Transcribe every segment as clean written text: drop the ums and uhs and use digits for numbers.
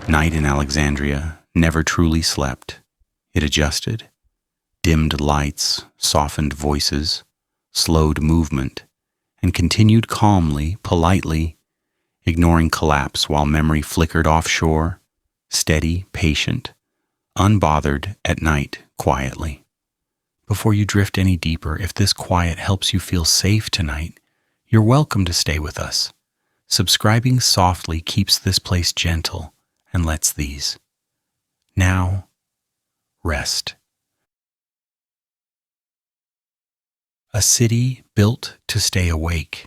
Night in Alexandria never truly slept. It adjusted, dimmed lights, softened voices, slowed movement, and continued calmly, politely, ignoring collapse while memory flickered offshore, steady, patient, unbothered at night, quietly. Before you drift any deeper, if this quiet helps you feel safe tonight, you're welcome to stay with us. Subscribing softly keeps this place gentle and lets these. Now, rest. A city built to stay awake.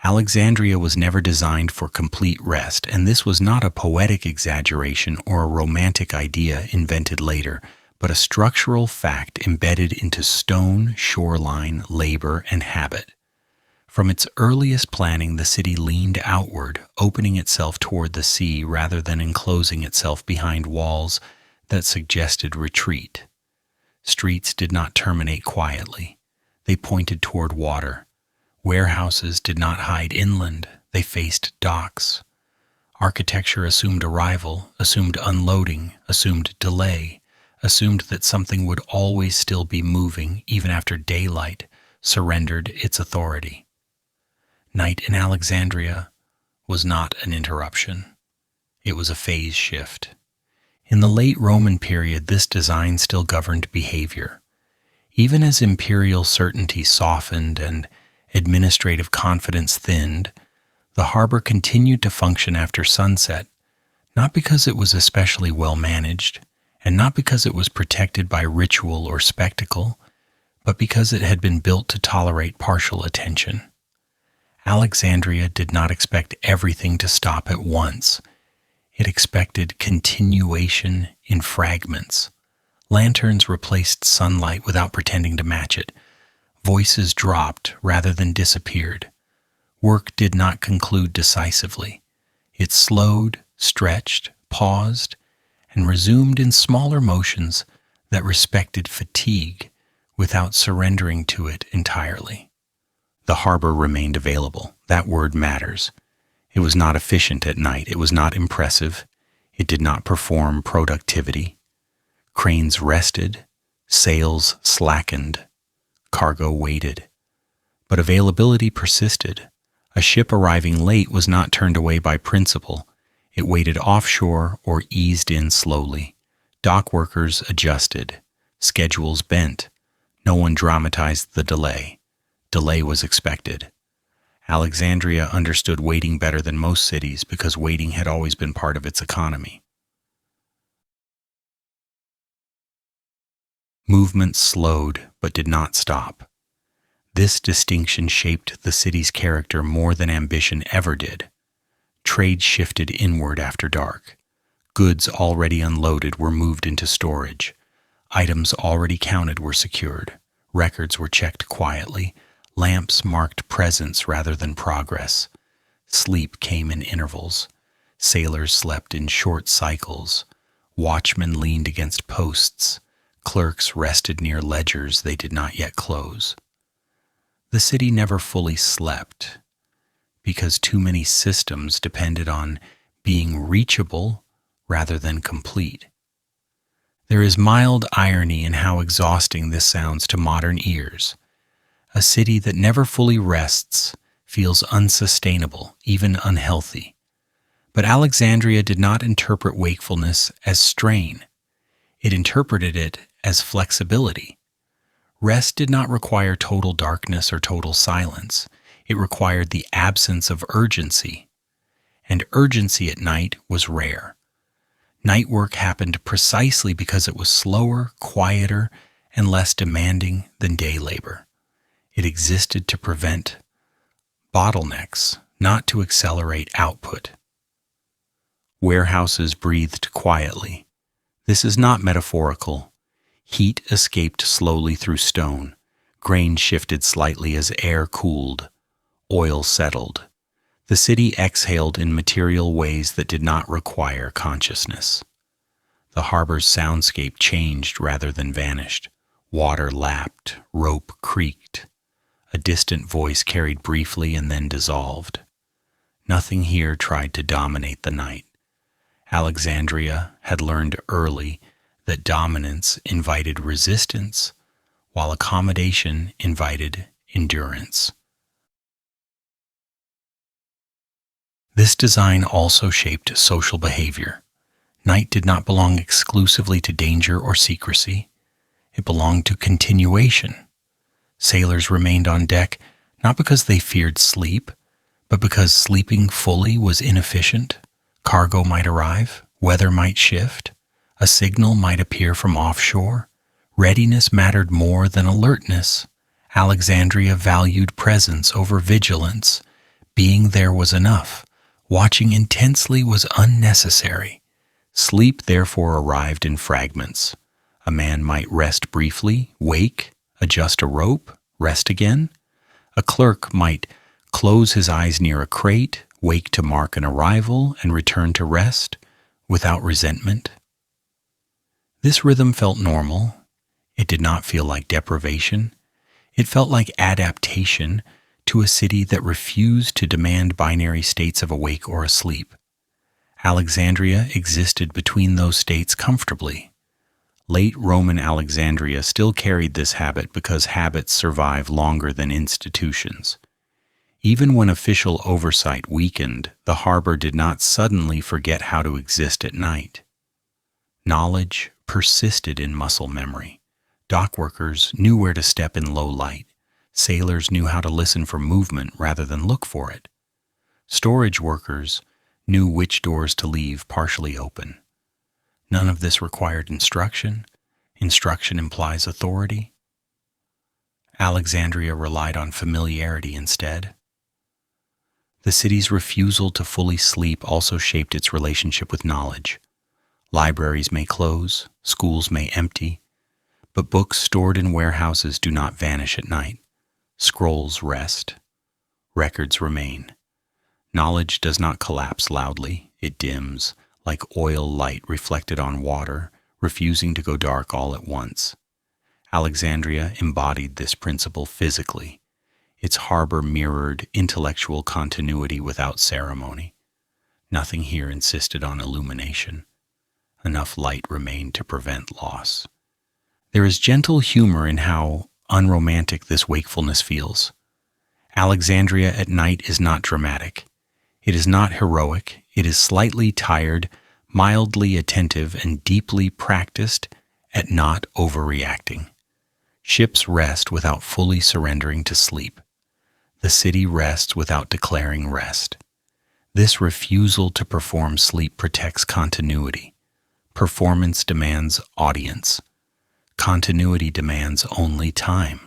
Alexandria was never designed for complete rest, and this was not a poetic exaggeration or a romantic idea invented later, but a structural fact embedded into stone, shoreline, labor, and habit. From its earliest planning, the city leaned outward, opening itself toward the sea rather than enclosing itself behind walls that suggested retreat. Streets did not terminate quietly. They pointed toward water. Warehouses did not hide inland. They faced docks. Architecture assumed arrival, assumed unloading, assumed delay, assumed that something would always still be moving even after daylight surrendered its authority. Night in Alexandria was not an interruption. It was a phase shift. In the late Roman period, this design still governed behavior. Even as imperial certainty softened and administrative confidence thinned, the harbor continued to function after sunset, not because it was especially well managed, and not because it was protected by ritual or spectacle, but because it had been built to tolerate partial attention. Alexandria did not expect everything to stop at once. It expected continuation in fragments. Lanterns replaced sunlight without pretending to match it. Voices dropped rather than disappeared. Work did not conclude decisively. It slowed, stretched, paused, and resumed in smaller motions that respected fatigue without surrendering to it entirely. The harbor remained available. That word matters. It was not efficient at night. It was not impressive. It did not perform productivity. Cranes rested. Sails slackened. Cargo waited. But availability persisted. A ship arriving late was not turned away by principle. It waited offshore or eased in slowly. Dock workers adjusted. Schedules bent. No one dramatized the delay. Delay was expected. Alexandria understood waiting better than most cities because waiting had always been part of its economy. Movement slowed but did not stop. This distinction shaped the city's character more than ambition ever did. Trade shifted inward after dark. Goods already unloaded were moved into storage. Items already counted were secured. Records were checked quietly. Lamps marked presence rather than progress. Sleep came in intervals. Sailors slept in short cycles. Watchmen leaned against posts. Clerks rested near ledgers they did not yet close. The city never fully slept because too many systems depended on being reachable rather than complete. There is mild irony in how exhausting this sounds to modern ears. A city that never fully rests feels unsustainable, even unhealthy. But Alexandria did not interpret wakefulness as strain. It interpreted it as flexibility. Rest did not require total darkness or total silence. It required the absence of urgency. And urgency at night was rare. Night work happened precisely because it was slower, quieter, and less demanding than day labor. It existed to prevent bottlenecks, not to accelerate output. Warehouses breathed quietly. This is not metaphorical. Heat escaped slowly through stone. Grain shifted slightly as air cooled. Oil settled. The city exhaled in material ways that did not require consciousness. The harbor's soundscape changed rather than vanished. Water lapped, rope creaked. A distant voice carried briefly and then dissolved. Nothing here tried to dominate the night. Alexandria had learned early that dominance invited resistance, while accommodation invited endurance. This design also shaped social behavior. Night did not belong exclusively to danger or secrecy. It belonged to continuation. Sailors remained on deck not because they feared sleep, but because sleeping fully was inefficient. Cargo might arrive, weather might shift, a signal might appear from offshore. Readiness mattered more than alertness. Alexandria valued presence over vigilance. Being there was enough. Watching intensely was unnecessary. Sleep therefore arrived in fragments. A man might rest briefly, wake, adjust a rope, rest again. A clerk might close his eyes near a crate, wake to mark an arrival, and return to rest without resentment. This rhythm felt normal. It did not feel like deprivation. It felt like adaptation to a city that refused to demand binary states of awake or asleep. Alexandria existed between those states comfortably. Late Roman Alexandria still carried this habit because habits survive longer than institutions. Even when official oversight weakened, the harbor did not suddenly forget how to exist at night. Knowledge persisted in muscle memory. Dockworkers knew where to step in low light. Sailors knew how to listen for movement rather than look for it. Storage workers knew which doors to leave partially open. None of this required instruction. Instruction implies authority. Alexandria relied on familiarity instead. The city's refusal to fully sleep also shaped its relationship with knowledge. Libraries may close, schools may empty, but books stored in warehouses do not vanish at night. Scrolls rest. Records remain. Knowledge does not collapse loudly. It dims, like oil light reflected on water, refusing to go dark all at once. Alexandria embodied this principle physically. Its harbor mirrored intellectual continuity without ceremony. Nothing here insisted on illumination. Enough light remained to prevent loss. There is gentle humor in how unromantic this wakefulness feels. Alexandria at night is not dramatic. It is not heroic. It is slightly tired, mildly attentive, and deeply practiced at not overreacting. Ships rest without fully surrendering to sleep. The city rests without declaring rest. This refusal to perform sleep protects continuity. Performance demands audience. Continuity demands only time.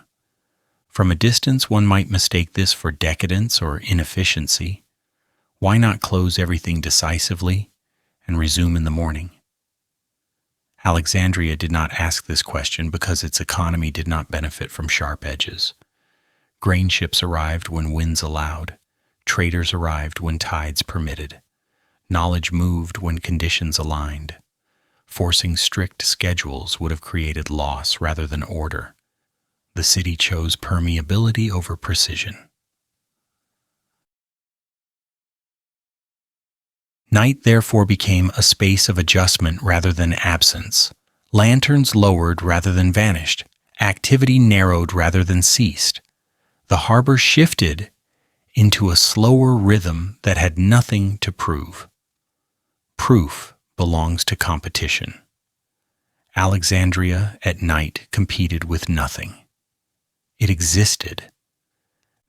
From a distance, one might mistake this for decadence or inefficiency. Why not close everything decisively and resume in the morning? Alexandria did not ask this question because its economy did not benefit from sharp edges. Grain ships arrived when winds allowed. Traders arrived when tides permitted. Knowledge moved when conditions aligned. Forcing strict schedules would have created loss rather than order. The city chose permeability over precision. Night therefore became a space of adjustment rather than absence. Lanterns lowered rather than vanished. Activity narrowed rather than ceased. The harbor shifted into a slower rhythm that had nothing to prove. Proof belongs to competition. Alexandria at night competed with nothing. It existed.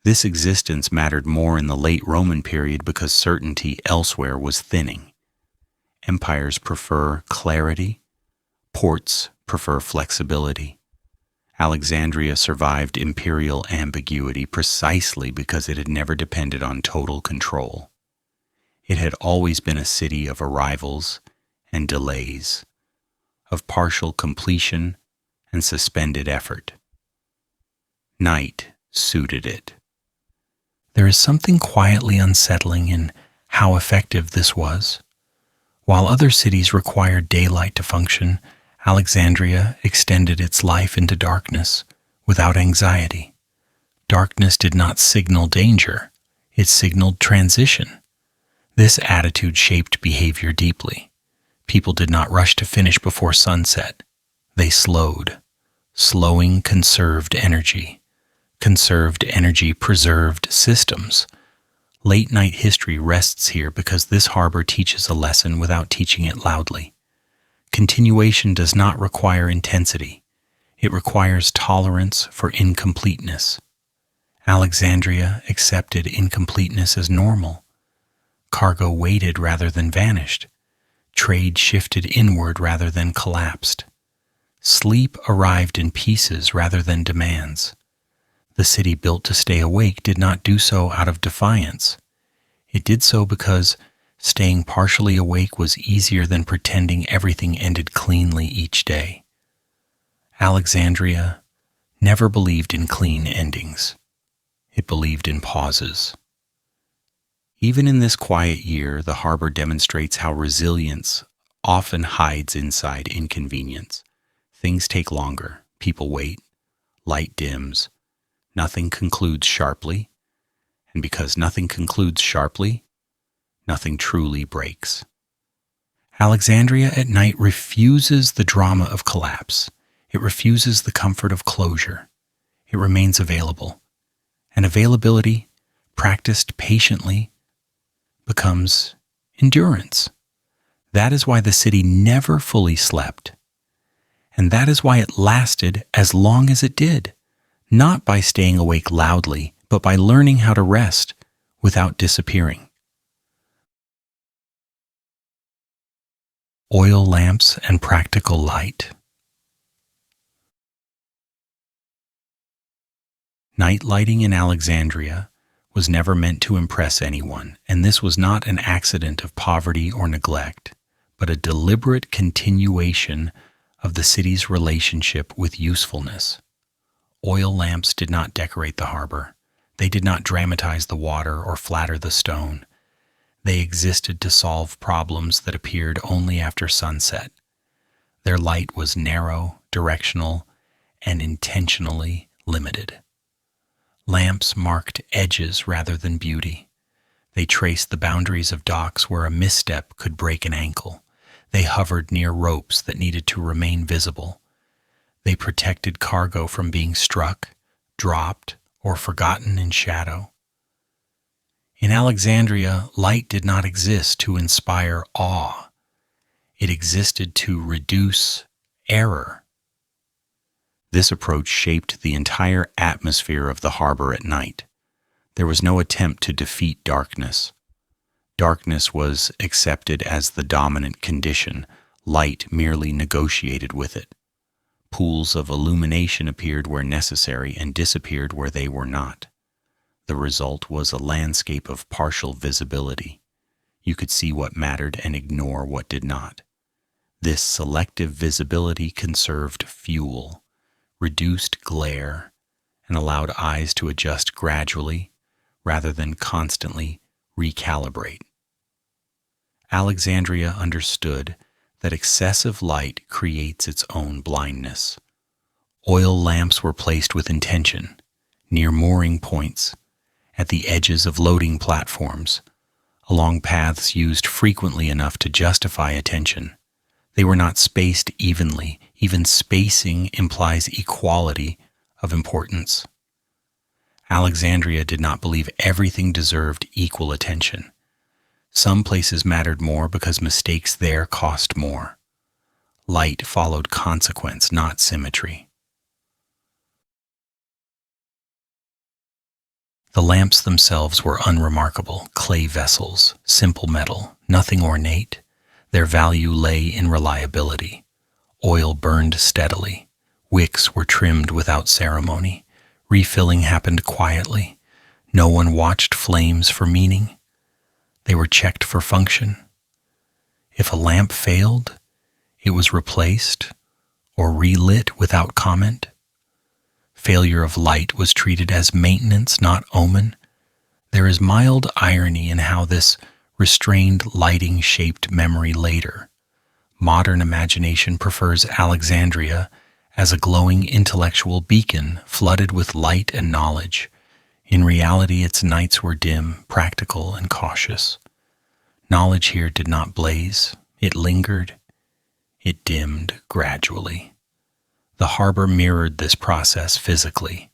This existence mattered more in the late Roman period because certainty elsewhere was thinning. Empires prefer clarity. Ports prefer flexibility. Alexandria survived imperial ambiguity precisely because it had never depended on total control. It had always been a city of arrivals and delays, of partial completion and suspended effort. Night suited it. There is something quietly unsettling in how effective this was. While other cities required daylight to function, Alexandria extended its life into darkness without anxiety. Darkness did not signal danger, it signaled transition. This attitude shaped behavior deeply. People did not rush to finish before sunset. They slowed. Slowing conserved energy. Conserved energy preserved systems. Late-night history rests here because this harbor teaches a lesson without teaching it loudly. Continuation does not require intensity. It requires tolerance for incompleteness. Alexandria accepted incompleteness as normal. Cargo waited rather than vanished. Trade shifted inward rather than collapsed. Sleep arrived in pieces rather than demands. The city built to stay awake did not do so out of defiance. It did so because staying partially awake was easier than pretending everything ended cleanly each day. Alexandria never believed in clean endings. It believed in pauses. Even in this quiet year, the harbor demonstrates how resilience often hides inside inconvenience. Things take longer, people wait, light dims, nothing concludes sharply, and because nothing concludes sharply, nothing truly breaks. Alexandria at night refuses the drama of collapse. It refuses the comfort of closure. It remains available. And availability, practiced patiently, becomes endurance. That is why the city never fully slept. And that is why it lasted as long as it did, not by staying awake loudly, but by learning how to rest without disappearing. Oil lamps and practical light. Night lighting in Alexandria was never meant to impress anyone, and this was not an accident of poverty or neglect, but a deliberate continuation of the city's relationship with usefulness. Oil lamps did not decorate the harbor. They did not dramatize the water or flatter the stone. They existed to solve problems that appeared only after sunset. Their light was narrow, directional, and intentionally limited. Lamps marked edges rather than beauty. They traced the boundaries of docks where a misstep could break an ankle. They hovered near ropes that needed to remain visible. They protected cargo from being struck, dropped, or forgotten in shadow. In Alexandria, light did not exist to inspire awe. It existed to reduce error. This approach shaped the entire atmosphere of the harbor at night. There was no attempt to defeat darkness. Darkness was accepted as the dominant condition. Light merely negotiated with it. Pools of illumination appeared where necessary and disappeared where they were not. The result was a landscape of partial visibility. You could see what mattered and ignore what did not. This selective visibility conserved fuel, reduced glare, and allowed eyes to adjust gradually rather than constantly recalibrate. Alexandria understood that excessive light creates its own blindness. Oil lamps were placed with intention, near mooring points, at the edges of loading platforms, along paths used frequently enough to justify attention. They were not spaced evenly. Even spacing implies equality of importance. Alexandria did not believe everything deserved equal attention. Some places mattered more because mistakes there cost more. Light followed consequence, not symmetry. The lamps themselves were unremarkable, clay vessels, simple metal, nothing ornate. Their value lay in reliability. Oil burned steadily. Wicks were trimmed without ceremony. Refilling happened quietly. No one watched flames for meaning. They were checked for function. If a lamp failed, it was replaced or relit without comment. Failure of light was treated as maintenance, not omen. There is mild irony in how this restrained lighting shaped memory later. Modern imagination prefers Alexandria as a glowing intellectual beacon flooded with light and knowledge. In reality, its nights were dim, practical, and cautious. Knowledge here did not blaze, it lingered, it dimmed gradually. The harbor mirrored this process physically.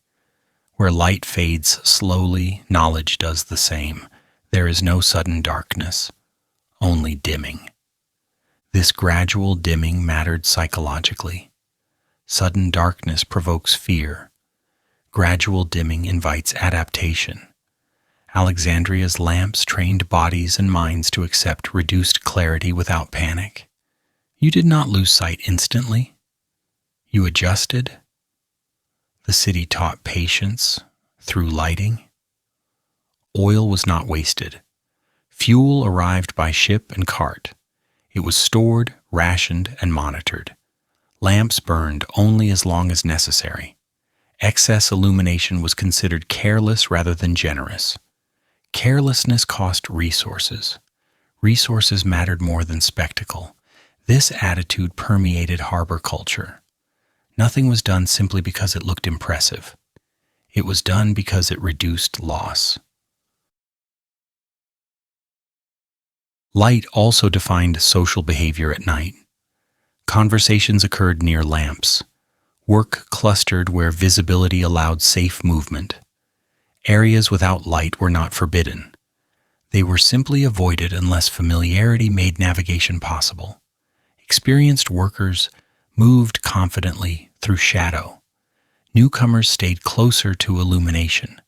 Where light fades slowly, knowledge does the same. There is no sudden darkness, only dimming. This gradual dimming mattered psychologically. Sudden darkness provokes fear. Gradual dimming invites adaptation. Alexandria's lamps trained bodies and minds to accept reduced clarity without panic. You did not lose sight instantly. You adjusted. The city taught patience through lighting. Oil was not wasted. Fuel arrived by ship and cart. It was stored, rationed, and monitored. Lamps burned only as long as necessary. Excess illumination was considered careless rather than generous. Carelessness cost resources. Resources mattered more than spectacle. This attitude permeated harbor culture. Nothing was done simply because it looked impressive. It was done because it reduced loss. Light also defined social behavior at night. Conversations occurred near lamps. Work clustered where visibility allowed safe movement. Areas without light were not forbidden. They were simply avoided unless familiarity made navigation possible. Experienced workers moved confidently through shadow. Newcomers stayed closer to illumination.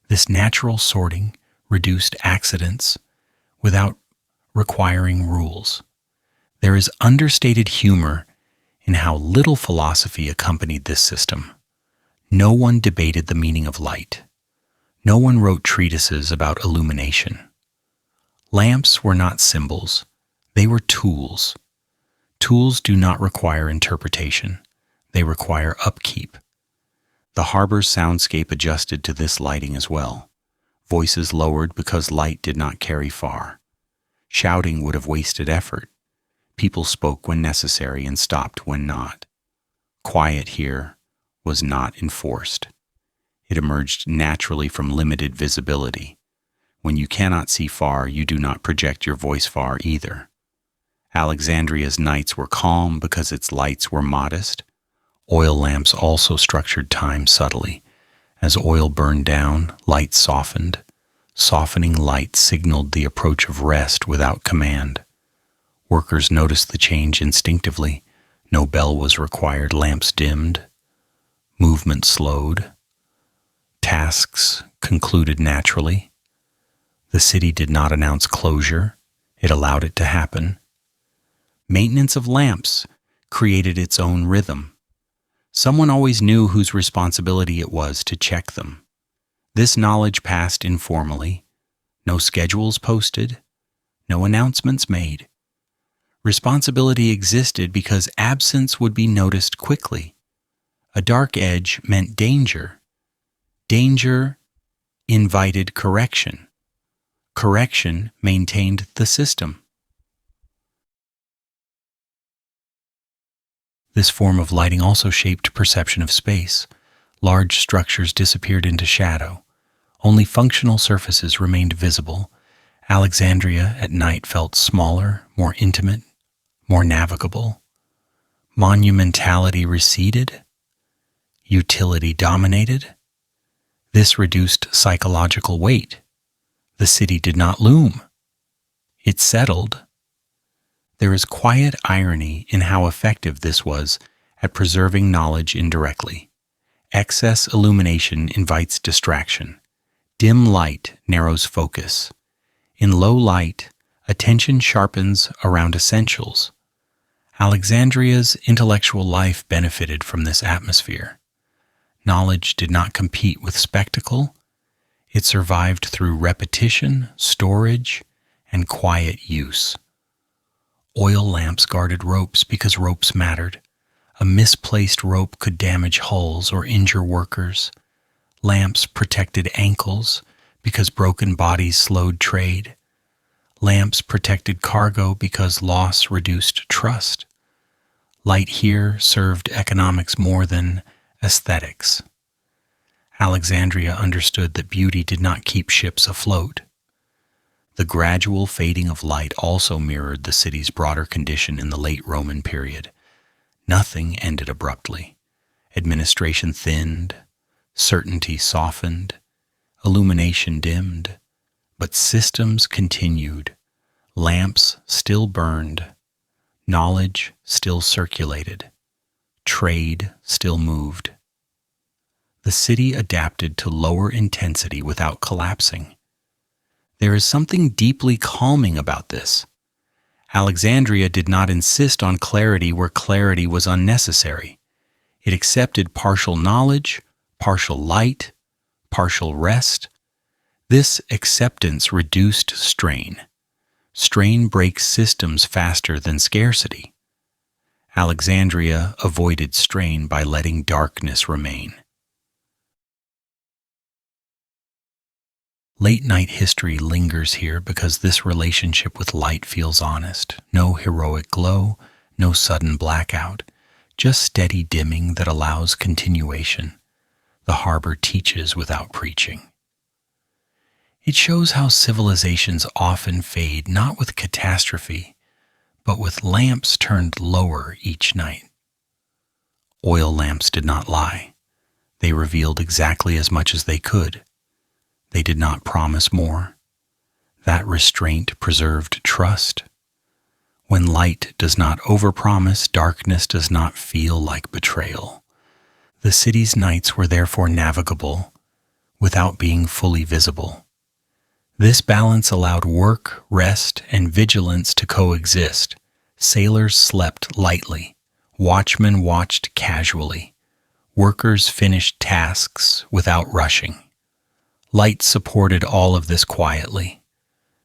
This natural sorting reduced accidents without requiring rules. There is understated humor in how little philosophy accompanied this system. No one debated the meaning of light. No one wrote treatises about illumination. Lamps were not symbols. They were tools. Tools do not require interpretation. They require upkeep. The harbor's soundscape adjusted to this lighting as well. Voices lowered because light did not carry far. Shouting would have wasted effort. People spoke when necessary and stopped when not. Quiet here was not enforced. It emerged naturally from limited visibility. When you cannot see far, you do not project your voice far either. Alexandria's nights were calm because its lights were modest. Oil lamps also structured time subtly. As oil burned down, light softened. Softening light signaled the approach of rest without command. Workers noticed the change instinctively. No bell was required. Lamps dimmed. Movement slowed. Tasks concluded naturally. The city did not announce closure. It allowed it to happen. Maintenance of lamps created its own rhythm. Someone always knew whose responsibility it was to check them. This knowledge passed informally. No schedules posted. No announcements made. Responsibility existed because absence would be noticed quickly. A dark edge meant danger. Danger invited correction. Correction maintained the system. This form of lighting also shaped perception of space. Large structures disappeared into shadow. Only functional surfaces remained visible. Alexandria at night felt smaller, more intimate, more navigable. Monumentality receded. Utility dominated. This reduced psychological weight. The city did not loom. It settled. There is quiet irony in how effective this was at preserving knowledge indirectly. Excess illumination invites distraction. Dim light narrows focus. In low light, attention sharpens around essentials. Alexandria's intellectual life benefited from this atmosphere. Knowledge did not compete with spectacle. It survived through repetition, storage, and quiet use. Oil lamps guarded ropes because ropes mattered. A misplaced rope could damage hulls or injure workers. Lamps protected ankles because broken bodies slowed trade. Lamps protected cargo because loss reduced trust. Light here served economics more than aesthetics. Alexandria understood that beauty did not keep ships afloat. The gradual fading of light also mirrored the city's broader condition in the late Roman period. Nothing ended abruptly. Administration thinned, certainty softened, illumination dimmed, but systems continued. Lamps still burned, knowledge still circulated, trade still moved. The city adapted to lower intensity without collapsing. There is something deeply calming about this. Alexandria did not insist on clarity where clarity was unnecessary. It accepted partial knowledge, partial light, partial rest. This acceptance reduced strain. Strain breaks systems faster than scarcity. Alexandria avoided strain by letting darkness remain. Late-night history lingers here because this relationship with light feels honest. No heroic glow, no sudden blackout, just steady dimming that allows continuation. The harbor teaches without preaching. It shows how civilizations often fade not with catastrophe, but with lamps turned lower each night. Oil lamps did not lie. They revealed exactly as much as they could. They did not promise more. That restraint preserved trust. When light does not overpromise, darkness does not feel like betrayal. The city's nights were therefore navigable without being fully visible. This balance allowed work, rest, and vigilance to coexist. Sailors slept lightly. Watchmen watched casually. Workers finished tasks without rushing. Light supported all of this quietly.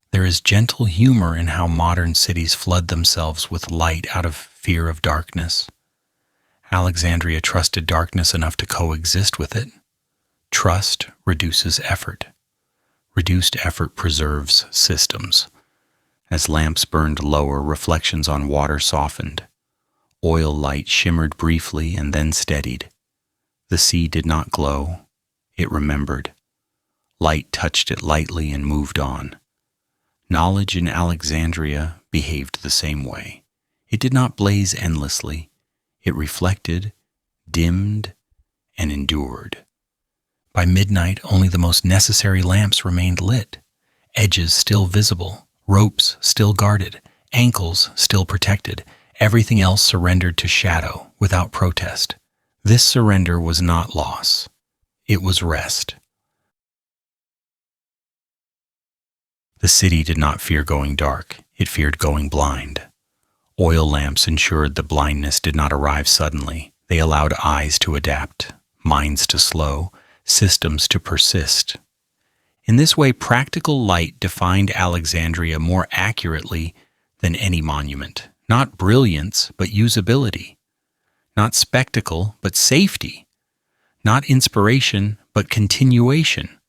There is gentle humor in how modern cities flood themselves with light out of fear of darkness. Alexandria trusted darkness enough to coexist with it. Trust reduces effort. Reduced effort preserves systems. As lamps burned lower, reflections on water softened. Oil light shimmered briefly and then steadied. The sea did not glow. It remembered. Light touched it lightly and moved on. Knowledge in Alexandria behaved the same way. It did not blaze endlessly. It reflected, dimmed, and endured. By midnight, only the most necessary lamps remained lit, edges still visible, ropes still guarded, ankles still protected. Everything else surrendered to shadow without protest. This surrender was not loss. It was rest. The city did not fear going dark. It feared going blind. Oil lamps ensured the blindness did not arrive suddenly. They allowed eyes to adapt, minds to slow, systems to persist. In this way, practical light defined Alexandria more accurately than any monument. Not brilliance, but usability. Not spectacle, but safety. Not inspiration, but continuation.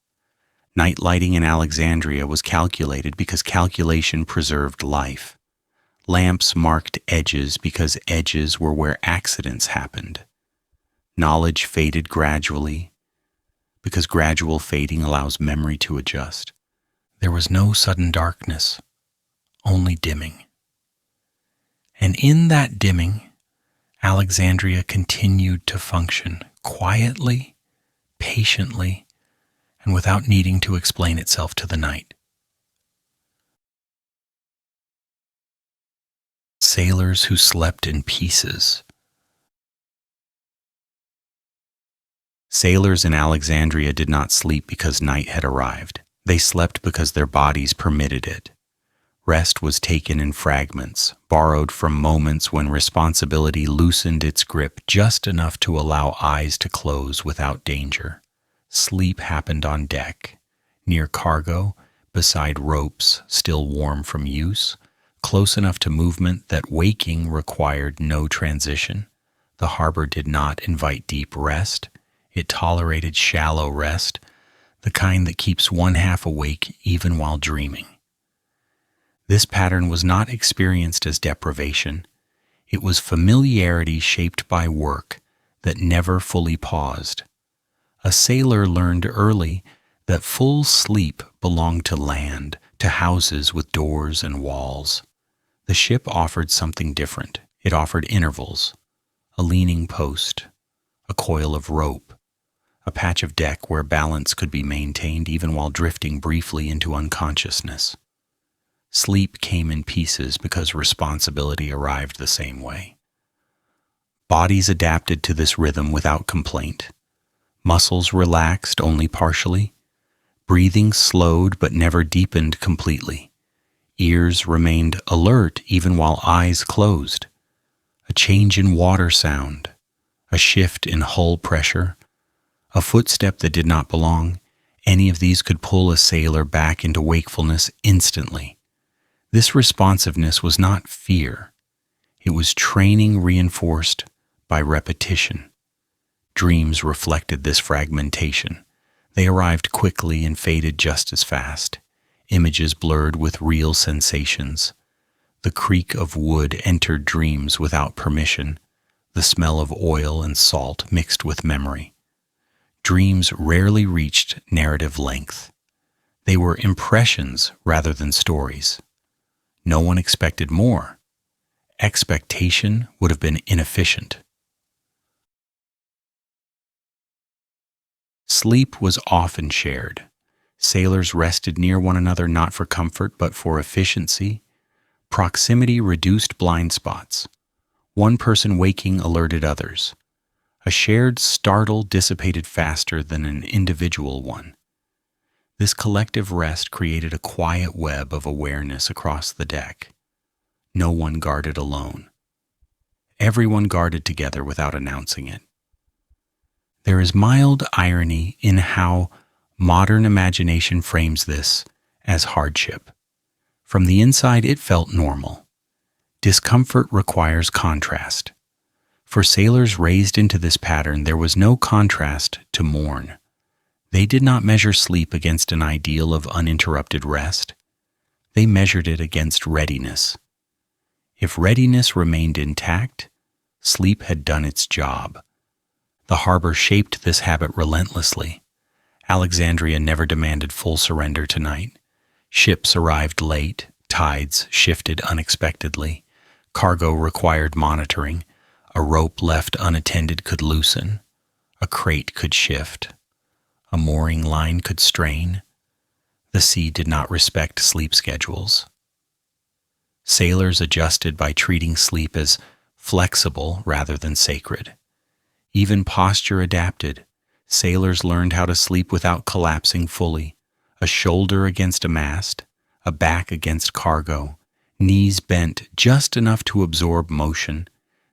Night lighting in Alexandria was calculated because calculation preserved life. Lamps marked edges because edges were where accidents happened. Knowledge faded gradually because gradual fading allows memory to adjust. There was no sudden darkness, only dimming. And in that dimming, Alexandria continued to function quietly, patiently, and without needing to explain itself to the night. Sailors who slept in pieces. Sailors in Alexandria did not sleep because night had arrived. They slept because their bodies permitted it. Rest was taken in fragments, borrowed from moments when responsibility loosened its grip just enough to allow eyes to close without danger. Sleep happened on deck, near cargo, beside ropes still warm from use, close enough to movement that waking required no transition. The harbor did not invite deep rest. It tolerated shallow rest, the kind that keeps one half awake even while dreaming. This pattern was not experienced as deprivation. It was familiarity shaped by work that never fully paused. A sailor learned early that full sleep belonged to land, to houses with doors and walls. The ship offered something different. It offered intervals, a leaning post, a coil of rope, a patch of deck where balance could be maintained even while drifting briefly into unconsciousness. Sleep came in pieces because responsibility arrived the same way. Bodies adapted to this rhythm without complaint. Muscles relaxed only partially. Breathing slowed but never deepened completely. Ears remained alert even while eyes closed. A change in water sound, a shift in hull pressure, a footstep that did not belong, any of these could pull a sailor back into wakefulness instantly. This responsiveness was not fear. It was training reinforced by repetition. Dreams reflected this fragmentation. They arrived quickly and faded just as fast, images blurred with real sensations. The creak of wood entered dreams without permission, the smell of oil and salt mixed with memory. Dreams rarely reached narrative length. They were impressions rather than stories. No one expected more. Expectation would have been inefficient. Sleep was often shared. Sailors rested near one another not for comfort but for efficiency. Proximity reduced blind spots. One person waking alerted others. A shared startle dissipated faster than an individual one. This collective rest created a quiet web of awareness across the deck. No one guarded alone. Everyone guarded together without announcing it. There is mild irony in how modern imagination frames this as hardship. From the inside, it felt normal. Discomfort requires contrast. For sailors raised into this pattern, there was no contrast to mourn. They did not measure sleep against an ideal of uninterrupted rest. They measured it against readiness. If readiness remained intact, sleep had done its job. The harbor shaped this habit relentlessly. Alexandria never demanded full surrender tonight. Ships arrived late, tides shifted unexpectedly, cargo required monitoring, a rope left unattended could loosen, a crate could shift, a mooring line could strain. The sea did not respect sleep schedules. Sailors adjusted by treating sleep as flexible rather than sacred. Even posture adapted. Sailors learned how to sleep without collapsing fully. A shoulder against a mast, a back against cargo, knees bent just enough to absorb motion.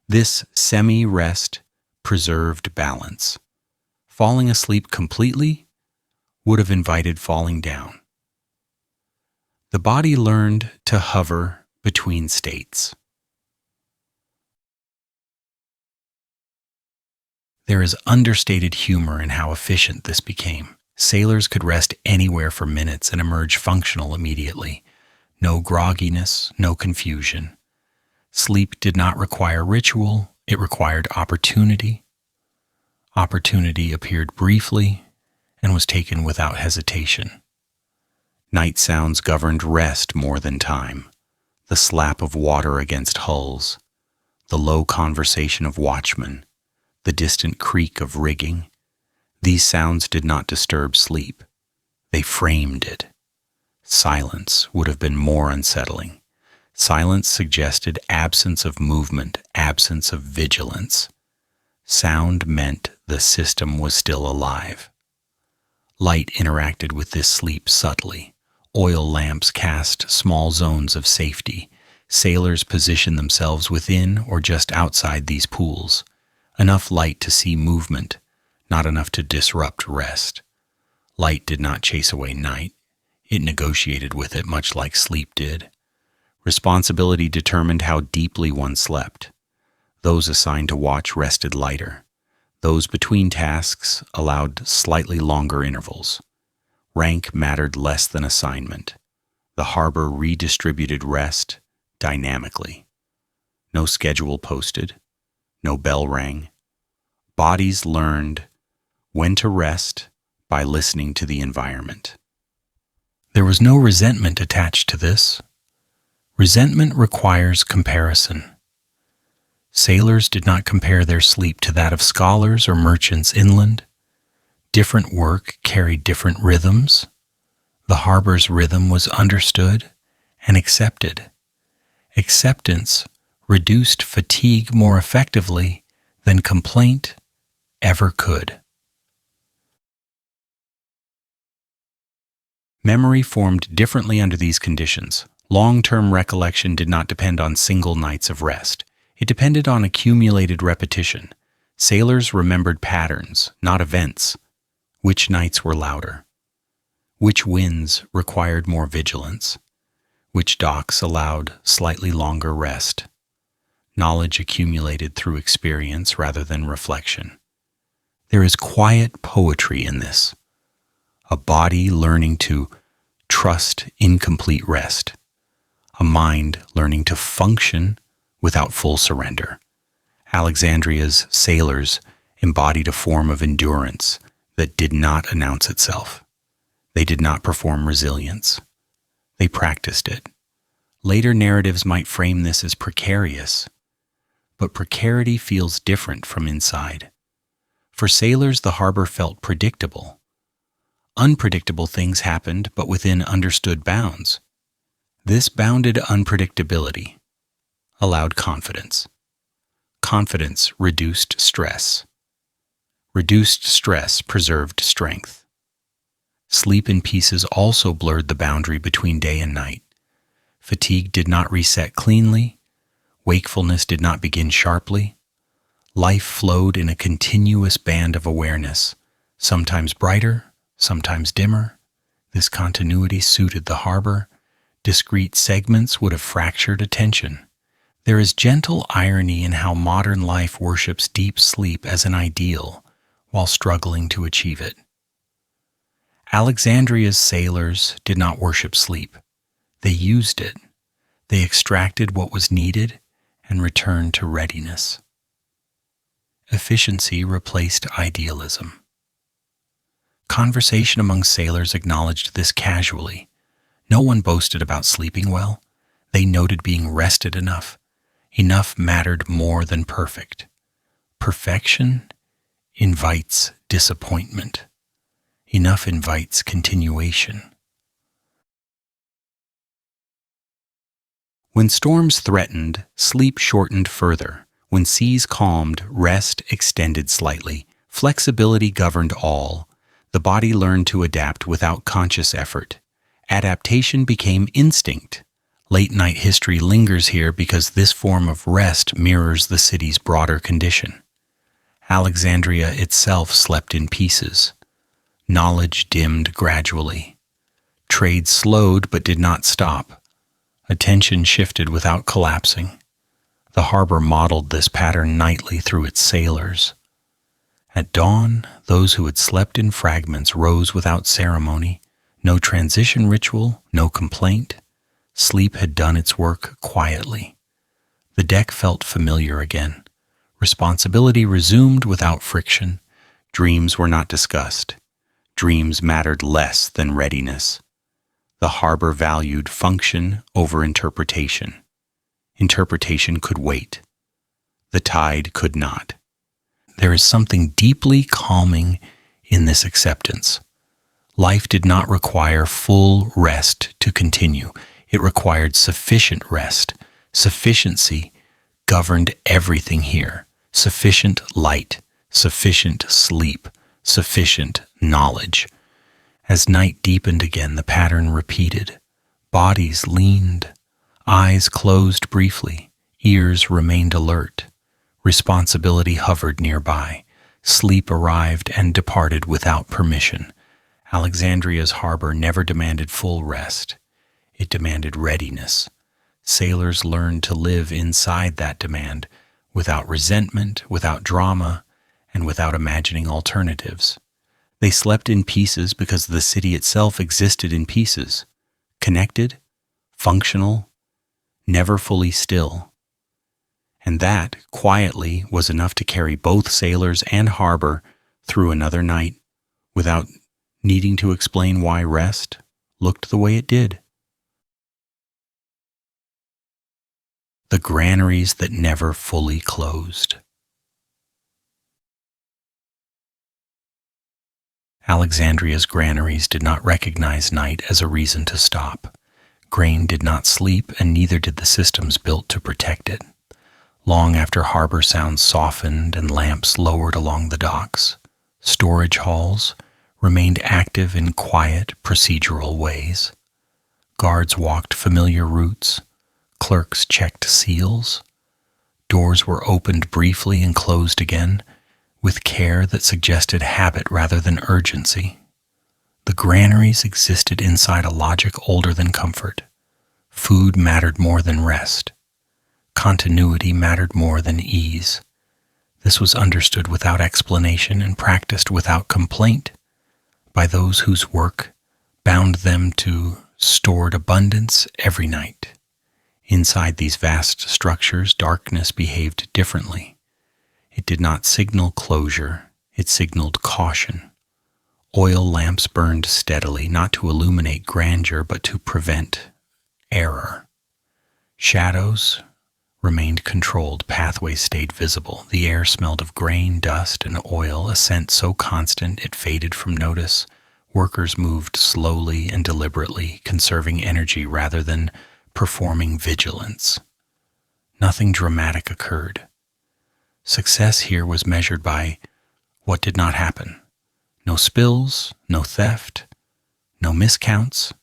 This semi-rest preserved balance. Falling asleep completely would have invited falling down. The body learned to hover between states. There is understated humor in how efficient this became. Sailors could rest anywhere for minutes and emerge functional immediately. No grogginess, no confusion. Sleep did not require ritual, it required opportunity. Opportunity appeared briefly and was taken without hesitation. Night sounds governed rest more than time. The slap of water against hulls, the low conversation of watchmen, the distant creak of rigging. These sounds did not disturb sleep. They framed it. Silence would have been more unsettling. Silence suggested absence of movement, absence of vigilance. Sound meant the system was still alive. Light interacted with this sleep subtly. Oil lamps cast small zones of safety. Sailors positioned themselves within or just outside these pools. Enough light to see movement, not enough to disrupt rest. Light did not chase away night. It negotiated with it much like sleep did. Responsibility determined how deeply one slept. Those assigned to watch rested lighter. Those between tasks allowed slightly longer intervals. Rank mattered less than assignment. The harbor redistributed rest dynamically. No schedule posted. No bell rang. Bodies learned when to rest by listening to the environment. There was no resentment attached to this. Resentment requires comparison. Sailors did not compare their sleep to that of scholars or merchants inland. Different work carried different rhythms. The harbor's rhythm was understood and accepted. Acceptance reduced fatigue more effectively than complaint ever could. Memory formed differently under these conditions. Long-term recollection did not depend on single nights of rest. It depended on accumulated repetition. Sailors remembered patterns, not events. Which nights were louder? Which winds required more vigilance? Which docks allowed slightly longer rest? Knowledge accumulated through experience rather than reflection. There is quiet poetry in this. A body learning to trust incomplete rest. A mind learning to function without full surrender. Alexandria's sailors embodied a form of endurance that did not announce itself. They did not perform resilience. They practiced it. Later narratives might frame this as precarious, but precarity feels different from inside. For sailors, the harbor felt predictable. Unpredictable things happened, but within understood bounds. This bounded unpredictability allowed confidence. Confidence reduced stress. Reduced stress preserved strength. Sleep in pieces also blurred the boundary between day and night. Fatigue did not reset cleanly. Wakefulness did not begin sharply. Life flowed in a continuous band of awareness, sometimes brighter, sometimes dimmer. This continuity suited the harbor. Discrete segments would have fractured attention. There is gentle irony in how modern life worships deep sleep as an ideal while struggling to achieve it. Alexandria's sailors did not worship sleep. They used it. They extracted what was needed and returned to readiness. Efficiency replaced idealism. Conversation among sailors acknowledged this casually. No one boasted about sleeping well. They noted being rested enough. Enough mattered more than perfect. Perfection invites disappointment. Enough invites continuation. When storms threatened, sleep shortened further. When seas calmed, rest extended slightly. Flexibility governed all. The body learned to adapt without conscious effort. Adaptation became instinct. Late-night history lingers here because this form of rest mirrors the city's broader condition. Alexandria itself slept in pieces. Knowledge dimmed gradually. Trade slowed but did not stop. Attention shifted without collapsing. The harbor modeled this pattern nightly through its sailors. At dawn, those who had slept in fragments rose without ceremony. No transition ritual, no complaint. Sleep had done its work quietly. The deck felt familiar again. Responsibility resumed without friction. Dreams were not discussed. Dreams mattered less than readiness. The harbor valued function over interpretation. Interpretation could wait. The tide could not. There is something deeply calming in this acceptance. Life did not require full rest to continue. It required sufficient rest. Sufficiency governed everything here. Sufficient light, sufficient sleep, sufficient knowledge. As night deepened again, the pattern repeated. Bodies leaned. Eyes closed briefly. Ears remained alert. Responsibility hovered nearby. Sleep arrived and departed without permission. Alexandria's harbor never demanded full rest. It demanded readiness. Sailors learned to live inside that demand, without resentment, without drama, and without imagining alternatives. They slept in pieces because the city itself existed in pieces, connected, functional, never fully still. And that, quietly, was enough to carry both sailors and harbor through another night without needing to explain why rest, looked the way it did. The granaries that never fully closed. Alexandria's granaries did not recognize night as a reason to stop. Grain did not sleep, and neither did the systems built to protect it. Long after harbor sounds softened and lamps lowered along the docks, storage halls remained active in quiet, procedural ways. Guards walked familiar routes, clerks checked seals, doors were opened briefly and closed again, with care that suggested habit rather than urgency. The granaries existed inside a logic older than comfort. Food mattered more than rest. Continuity mattered more than ease. This was understood without explanation and practiced without complaint by those whose work bound them to stored abundance every night. Inside these vast structures, darkness behaved differently. It did not signal closure, it signaled caution. Oil lamps burned steadily, not to illuminate grandeur, but to prevent error. Shadows remained controlled, pathways stayed visible. The air smelled of grain, dust, and oil, a scent so constant it faded from notice. Workers moved slowly and deliberately, conserving energy rather than performing vigilance. Nothing dramatic occurred. Success here was measured by what did not happen. No spills, no theft, no miscounts.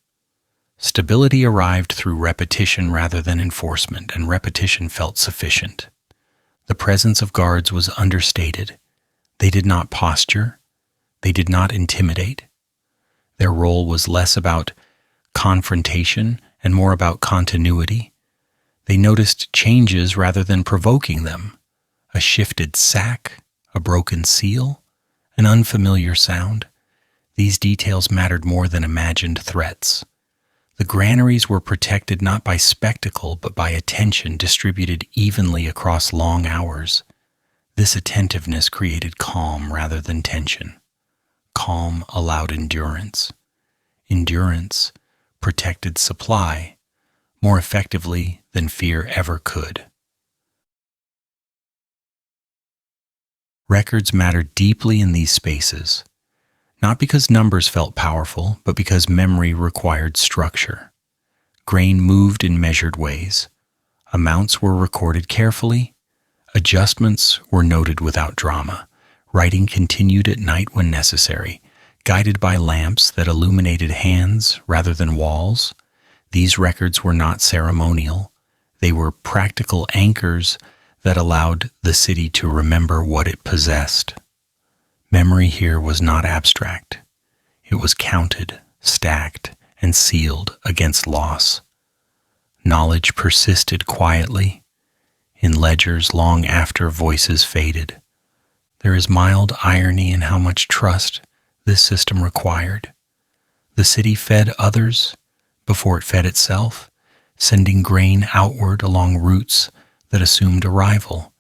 Stability arrived through repetition rather than enforcement, and repetition felt sufficient. The presence of guards was understated. They did not posture. They did not intimidate. Their role was less about confrontation and more about continuity. They noticed changes rather than provoking them. A shifted sack, a broken seal, an unfamiliar sound. These details mattered more than imagined threats. The granaries were protected not by spectacle, but by attention distributed evenly across long hours. This attentiveness created calm rather than tension. Calm allowed endurance. Endurance protected supply more effectively than fear ever could. Records mattered deeply in these spaces, not because numbers felt powerful, but because memory required structure. Grain moved in measured ways. Amounts were recorded carefully. Adjustments were noted without drama. Writing continued at night when necessary, guided by lamps that illuminated hands rather than walls. These records were not ceremonial. They were practical anchors that allowed the city to remember what it possessed. Memory here was not abstract. It was counted, stacked, and sealed against loss. Knowledge persisted quietly, in ledgers long after voices faded. There is mild irony in how much trust this system required. The city fed others before it fed itself, sending grain outward along routes that assumed arrival.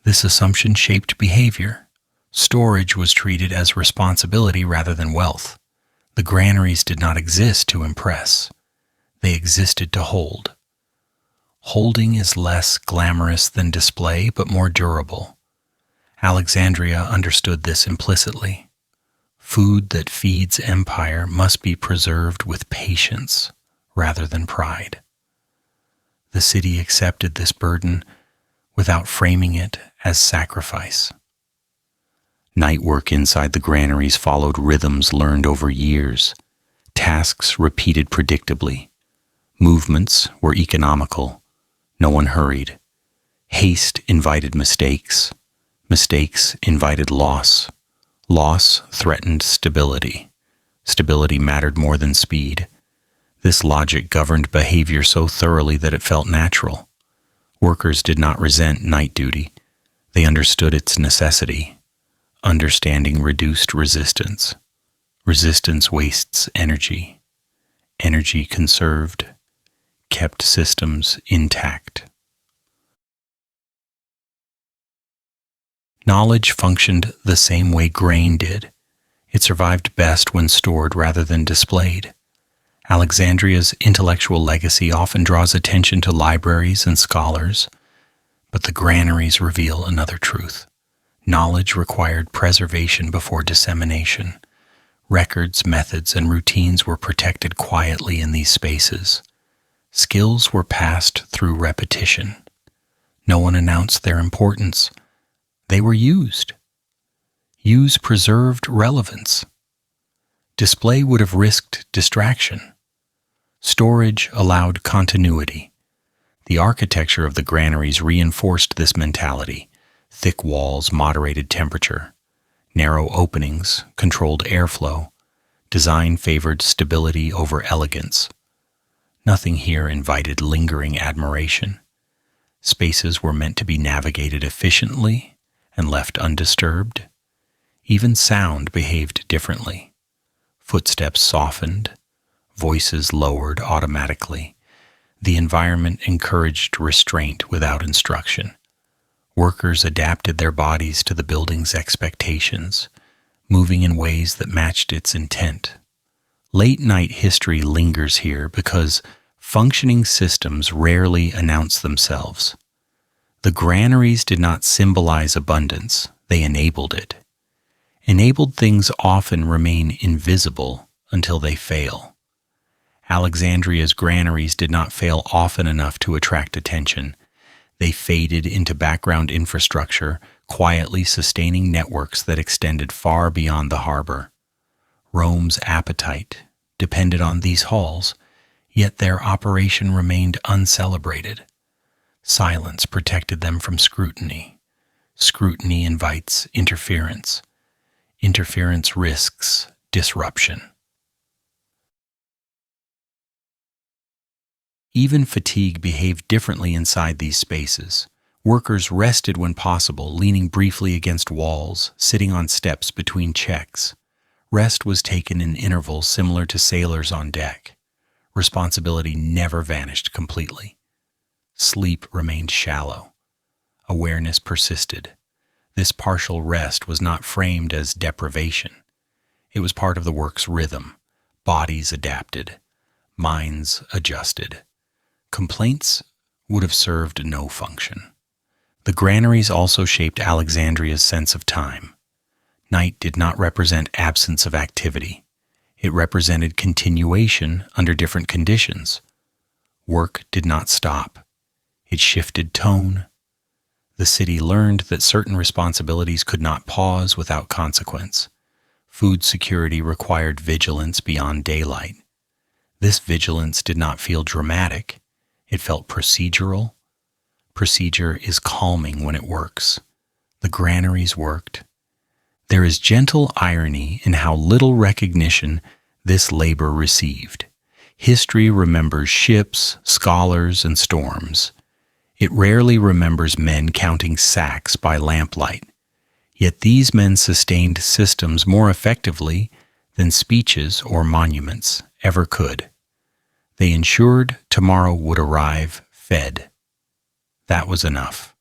This assumption shaped behavior. Storage was treated as responsibility rather than wealth. The granaries did not exist to impress. They existed to hold. Holding is less glamorous than display, but more durable. Alexandria understood this implicitly. Food that feeds empire must be preserved with patience rather than pride. The city accepted this burden without framing it as sacrifice. Night work inside the granaries followed rhythms learned over years. Tasks repeated predictably. Movements were economical. No one hurried. Haste invited mistakes. Mistakes invited loss. Loss threatened stability. Stability mattered more than speed. This logic governed behavior so thoroughly that it felt natural. Workers did not resent night duty. They understood its necessity. Understanding reduced resistance. Resistance wastes energy. Energy conserved kept systems intact. Knowledge functioned the same way grain did. It survived best when stored rather than displayed. Alexandria's intellectual legacy often draws attention to libraries and scholars, but the granaries reveal another truth. Knowledge required preservation before dissemination. Records, methods, and routines were protected quietly in these spaces. Skills were passed through repetition. No one announced their importance. They were used. Use preserved relevance. Display would have risked distraction. Storage allowed continuity. The architecture of the granaries reinforced this mentality. Thick walls moderated temperature. Narrow openings controlled airflow. Design favored stability over elegance. Nothing here invited lingering admiration. Spaces were meant to be navigated efficiently and left undisturbed. Even sound behaved differently. Footsteps softened, voices lowered automatically. The environment encouraged restraint without instruction. Workers adapted their bodies to the building's expectations, moving in ways that matched its intent. Late-night history lingers here because functioning systems rarely announce themselves. The granaries did not symbolize abundance, they enabled it. Enabled things often remain invisible until they fail. Alexandria's granaries did not fail often enough to attract attention. They faded into background infrastructure, quietly sustaining networks that extended far beyond the harbor. Rome's appetite depended on these halls, yet their operation remained uncelebrated. Silence protected them from scrutiny. Scrutiny invites interference. Interference risks disruption. Even fatigue behaved differently inside these spaces. Workers rested when possible, leaning briefly against walls, sitting on steps between checks. Rest was taken in intervals similar to sailors on deck. Responsibility never vanished completely. Sleep remained shallow. Awareness persisted. This partial rest was not framed as deprivation. It was part of the work's rhythm. Bodies adapted. Minds adjusted. Complaints would have served no function. The granaries also shaped Alexandria's sense of time. Night did not represent absence of activity. It represented continuation under different conditions. Work did not stop. It shifted tone. The city learned that certain responsibilities could not pause without consequence. Food security required vigilance beyond daylight. This vigilance did not feel dramatic. It felt procedural. Procedure is calming when it works. The granaries worked. There is gentle irony in how little recognition this labor received. History remembers ships, scholars, and storms. It rarely remembers men counting sacks by lamplight. Yet these men sustained systems more effectively than speeches or monuments ever could. They ensured tomorrow would arrive fed. That was enough.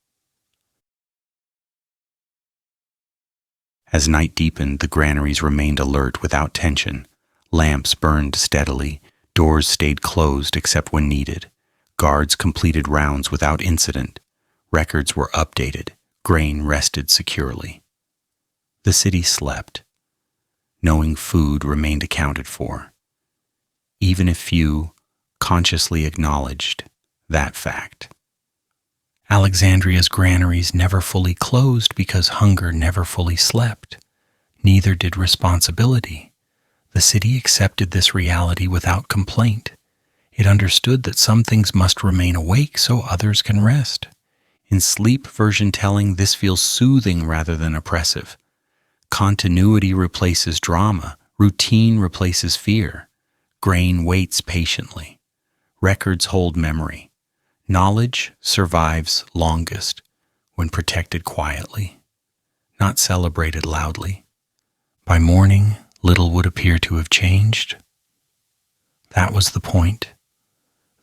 As night deepened, the granaries remained alert without tension. Lamps burned steadily. Doors stayed closed except when needed. Guards completed rounds without incident. Records were updated. Grain rested securely. The city slept, knowing food remained accounted for, even if few consciously acknowledged that fact. Alexandria's granaries never fully closed because hunger never fully slept. Neither did responsibility. The city accepted this reality without complaint. It understood that some things must remain awake so others can rest. In sleep version telling, this feels soothing rather than oppressive. Continuity replaces drama. Routine replaces fear. Grain waits patiently. Records hold memory. Knowledge survives longest when protected quietly, not celebrated loudly. By morning, little would appear to have changed. That was the point.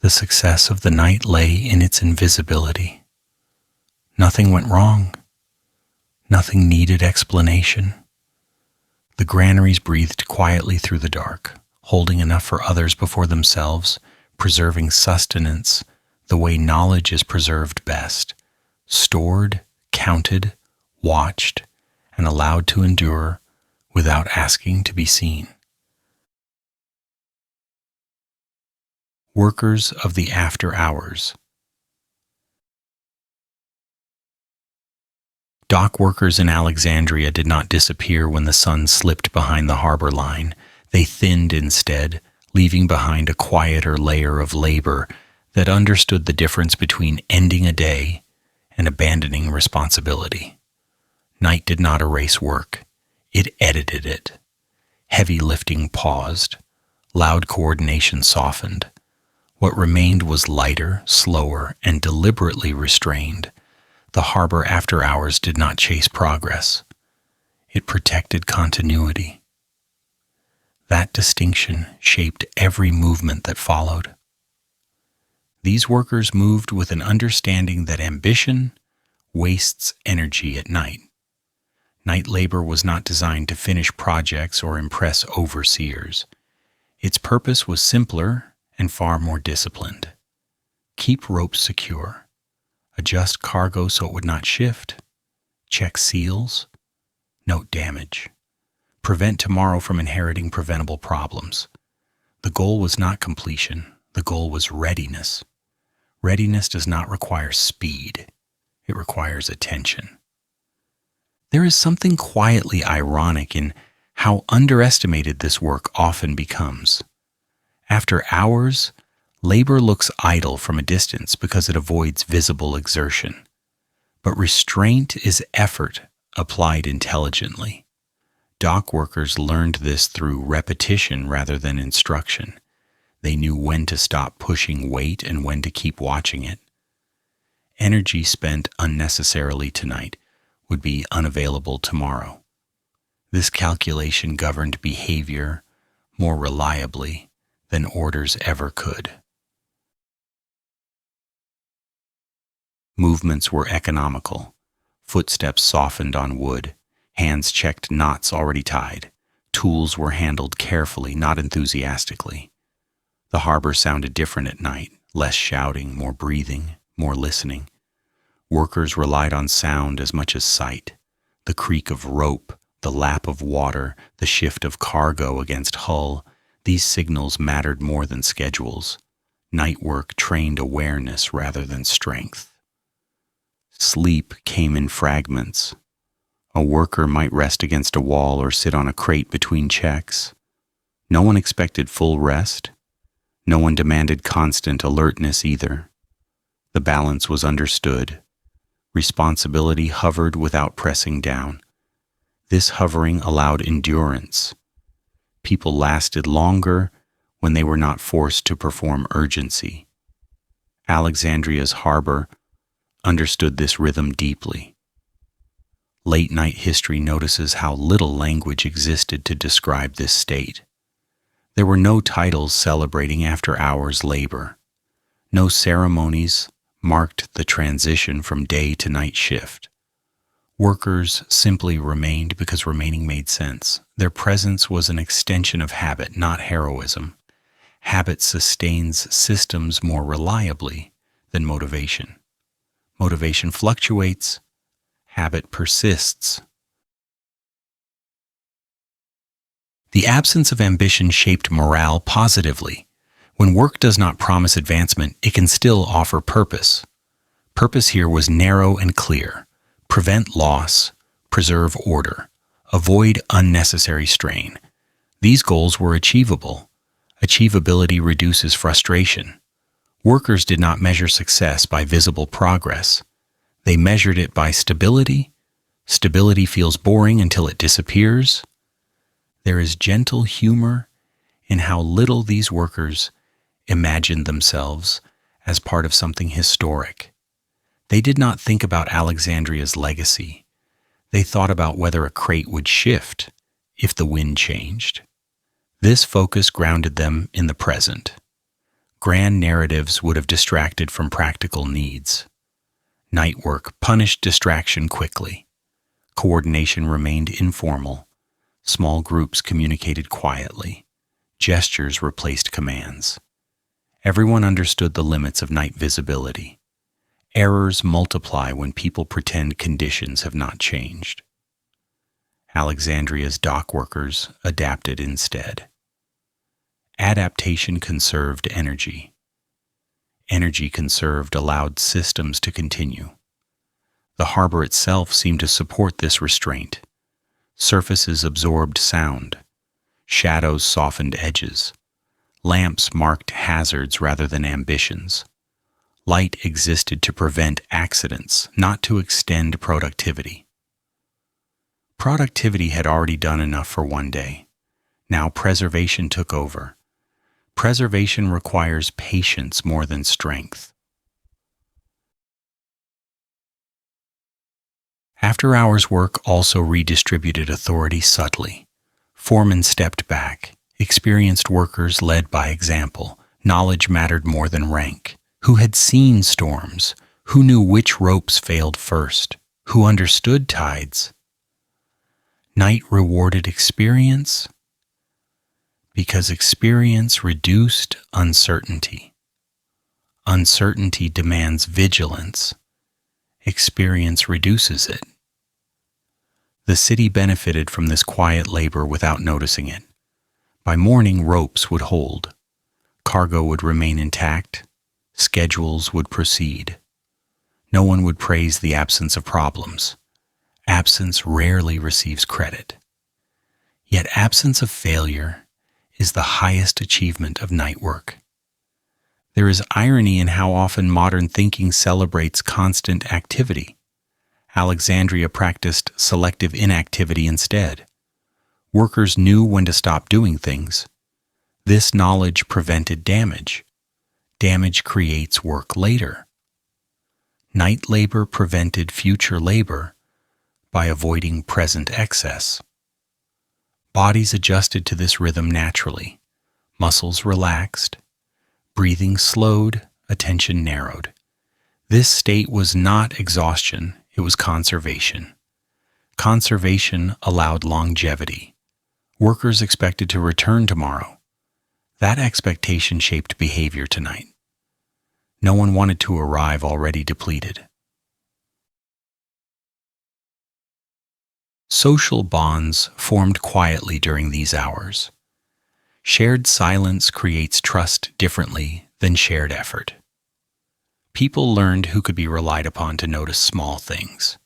The success of the night lay in its invisibility. Nothing went wrong. Nothing needed explanation. The granaries breathed quietly through the dark, holding enough for others before themselves, preserving sustenance the way knowledge is preserved best, stored, counted, watched, and allowed to endure without asking to be seen. Workers of the after hours. Dock workers in Alexandria did not disappear when the sun slipped behind the harbor line. They thinned instead, leaving behind a quieter layer of labor that understood the difference between ending a day and abandoning responsibility. Night did not erase work. It edited it. Heavy lifting paused. Loud coordination softened. What remained was lighter, slower, and deliberately restrained. The harbor after hours did not chase progress. It protected continuity. That distinction shaped every movement that followed. These workers moved with an understanding that ambition wastes energy at night. Night labor was not designed to finish projects or impress overseers. Its purpose was simpler and far more disciplined. Keep ropes secure. Adjust cargo so it would not shift. Check seals. Note damage. Prevent tomorrow from inheriting preventable problems. The goal was not completion. The goal was readiness. Readiness does not require speed. It requires attention. There is something quietly ironic in how underestimated this work often becomes. After hours, labor looks idle from a distance because it avoids visible exertion. But restraint is effort applied intelligently. Dock workers learned this through repetition rather than instruction. They knew when to stop pushing weight and when to keep watching it. Energy spent unnecessarily tonight would be unavailable tomorrow. This calculation governed behavior more reliably than orders ever could. Movements were economical. Footsteps softened on wood. Hands checked knots already tied. Tools were handled carefully, not enthusiastically. The harbor sounded different at night, less shouting, more breathing, more listening. Workers relied on sound as much as sight. The creak of rope, the lap of water, the shift of cargo against hull, these signals mattered more than schedules. Night work trained awareness rather than strength. Sleep came in fragments. A worker might rest against a wall or sit on a crate between checks. No one expected full rest. No one demanded constant alertness either. The balance was understood. Responsibility hovered without pressing down. This hovering allowed endurance. People lasted longer when they were not forced to perform urgency. Alexandria's harbor understood this rhythm deeply. Late-night history notices how little language existed to describe this state. There were no titles celebrating after-hours labor. No ceremonies marked the transition from day to night shift. Workers simply remained because remaining made sense. Their presence was an extension of habit, not heroism. Habit sustains systems more reliably than motivation. Motivation fluctuates. Habit persists. The absence of ambition shaped morale positively. When work does not promise advancement, it can still offer purpose. Purpose here was narrow and clear. Prevent loss, preserve order, avoid unnecessary strain. These goals were achievable. Achievability reduces frustration. Workers did not measure success by visible progress. They measured it by stability. Stability feels boring until it disappears. There is gentle humor in how little these workers imagined themselves as part of something historic. They did not think about Alexandria's legacy. They thought about whether a crate would shift if the wind changed. This focus grounded them in the present. Grand narratives would have distracted from practical needs. Night work punished distraction quickly. Coordination remained informal. Small groups communicated quietly. Gestures replaced commands. Everyone understood the limits of night visibility. Errors multiply when people pretend conditions have not changed. Alexandria's dock workers adapted instead. Adaptation conserved energy. Energy conserved allowed systems to continue. The harbor itself seemed to support this restraint. Surfaces absorbed sound. Shadows softened edges. Lamps marked hazards rather than ambitions. Light existed to prevent accidents, not to extend productivity. Productivity had already done enough for one day. Now preservation took over. Preservation requires patience more than strength. After-hours work also redistributed authority subtly. Foremen stepped back. Experienced workers led by example. Knowledge mattered more than rank. Who had seen storms? Who knew which ropes failed first? Who understood tides? Night rewarded experience because experience reduced uncertainty. Uncertainty demands vigilance. Experience reduces it. The city benefited from this quiet labor without noticing it. By morning, ropes would hold. Cargo would remain intact. Schedules would proceed. No one would praise the absence of problems. Absence rarely receives credit. Yet absence of failure is the highest achievement of night work. There is irony in how often modern thinking celebrates constant activity. Alexandria practiced selective inactivity instead. Workers knew when to stop doing things. This knowledge prevented damage. Damage creates work later. Night labor prevented future labor by avoiding present excess. Bodies adjusted to this rhythm naturally. Muscles relaxed. Breathing slowed, attention narrowed. This state was not exhaustion, it was conservation. Conservation allowed longevity. Workers expected to return tomorrow. That expectation shaped behavior tonight. No one wanted to arrive already depleted. Social bonds formed quietly during these hours. Shared silence creates trust differently than shared effort. People learned who could be relied upon to notice small things.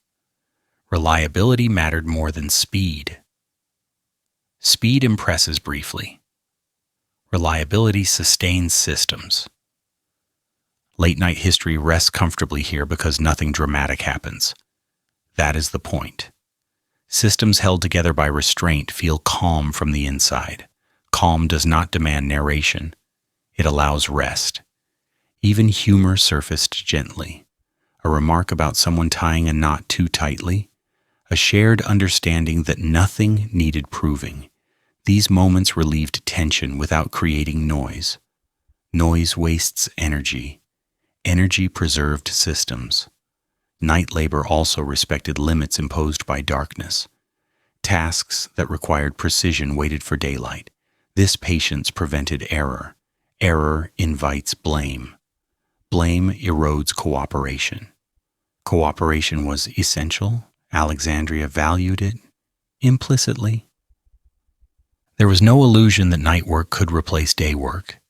Reliability mattered more than speed. Speed impresses briefly. Reliability sustains systems. Late-night history rests comfortably here because nothing dramatic happens. That is the point. Systems held together by restraint feel calm from the inside. Calm does not demand narration. It allows rest. Even humor surfaced gently. A remark about someone tying a knot too tightly. A shared understanding that nothing needed proving. These moments relieved tension without creating noise. Noise wastes energy. Energy preserved systems. Night labor also respected limits imposed by darkness. Tasks that required precision waited for daylight. This patience prevented error. Error invites blame. Blame erodes cooperation. Cooperation was essential. Alexandria valued it implicitly. There was no illusion that night work could replace day work.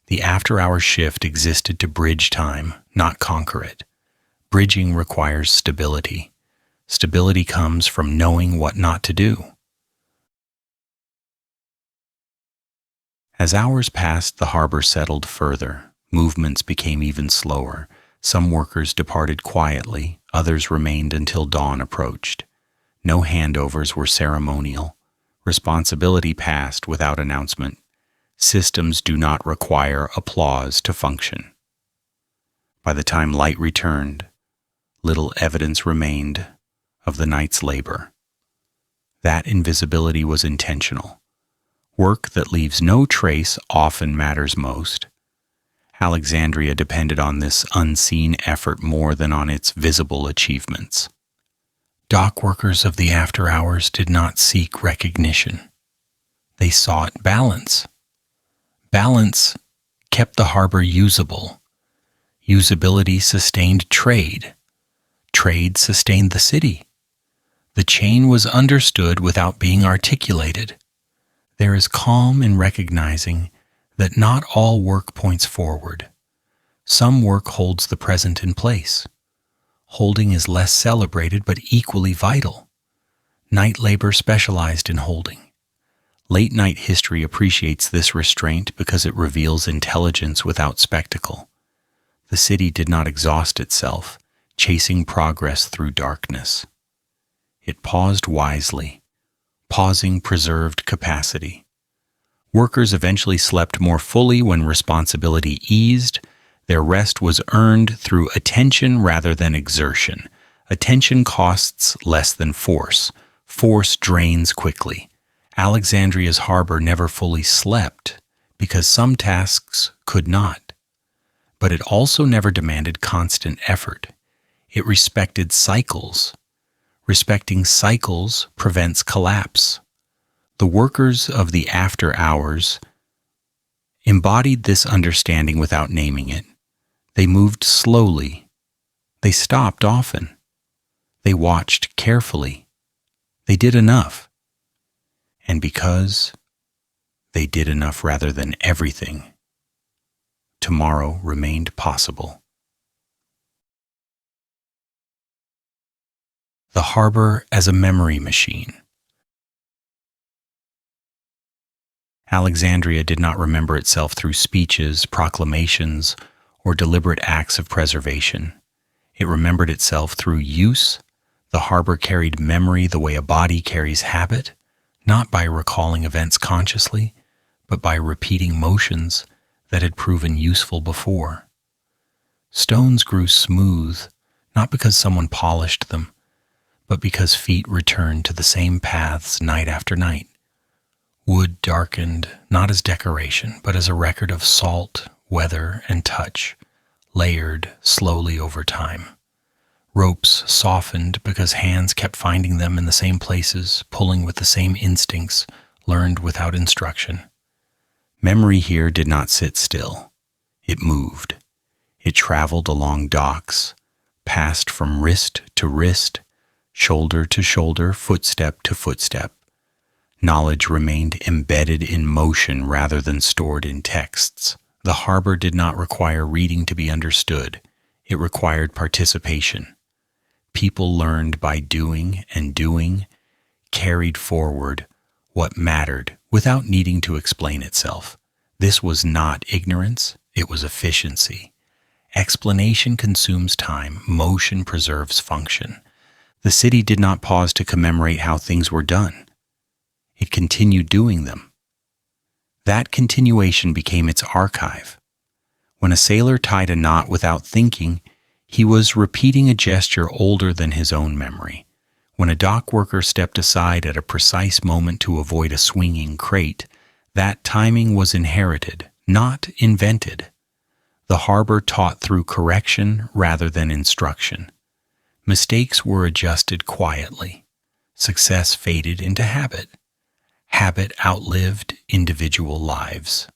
The after-hours shift existed to bridge time, not conquer it. Bridging requires stability. Stability comes from knowing what not to do. As hours passed, the harbor settled further. Movements became even slower. Some workers departed quietly, others remained until dawn approached. No handovers were ceremonial. Responsibility passed without announcement. Systems do not require applause to function. By the time light returned, little evidence remained of the night's labor. That invisibility was intentional. Work that leaves no trace often matters most. Alexandria depended on this unseen effort more than on its visible achievements. Dock workers of the after hours did not seek recognition. They sought balance. Balance kept the harbor usable. Usability sustained trade. Trade sustained the city. The chain was understood without being articulated. There is calm in recognizing that not all work points forward. Some work holds the present in place. Holding is less celebrated but equally vital. Night labor specialized in holding. Late-night history appreciates this restraint because it reveals intelligence without spectacle. The city did not exhaust itself, chasing progress through darkness. It paused wisely. Pausing preserved capacity. Workers eventually slept more fully when responsibility eased. Their rest was earned through attention rather than exertion. Attention costs less than force. Force drains quickly. Alexandria's harbor never fully slept because some tasks could not. But it also never demanded constant effort. It respected cycles. Respecting cycles prevents collapse. The workers of the after hours embodied this understanding without naming it. They moved slowly. They stopped often. They watched carefully. They did enough. And because they did enough rather than everything, tomorrow remained possible. The harbor as a memory machine. Alexandria did not remember itself through speeches, proclamations, or deliberate acts of preservation. It remembered itself through use. The harbor carried memory the way a body carries habit, not by recalling events consciously, but by repeating motions that had proven useful before. Stones grew smooth, not because someone polished them, but because feet returned to the same paths night after night. Wood darkened, not as decoration, but as a record of salt, weather, and touch, layered slowly over time. Ropes softened because hands kept finding them in the same places, pulling with the same instincts, learned without instruction. Memory here did not sit still. It moved. It traveled along docks, passed from wrist to wrist, shoulder to shoulder, footstep to footstep. Knowledge remained embedded in motion rather than stored in texts. The harbor did not require reading to be understood. It required participation. People learned by doing, and doing carried forward what mattered without needing to explain itself. This was not ignorance, it was efficiency. Explanation consumes time, motion preserves function. The city did not pause to commemorate how things were done. It continued doing them. That continuation became its archive. When a sailor tied a knot without thinking, he was repeating a gesture older than his own memory. When a dock worker stepped aside at a precise moment to avoid a swinging crate, that timing was inherited, not invented. The harbor taught through correction rather than instruction. Mistakes were adjusted quietly. Success faded into habit. Habit outlived individual lives.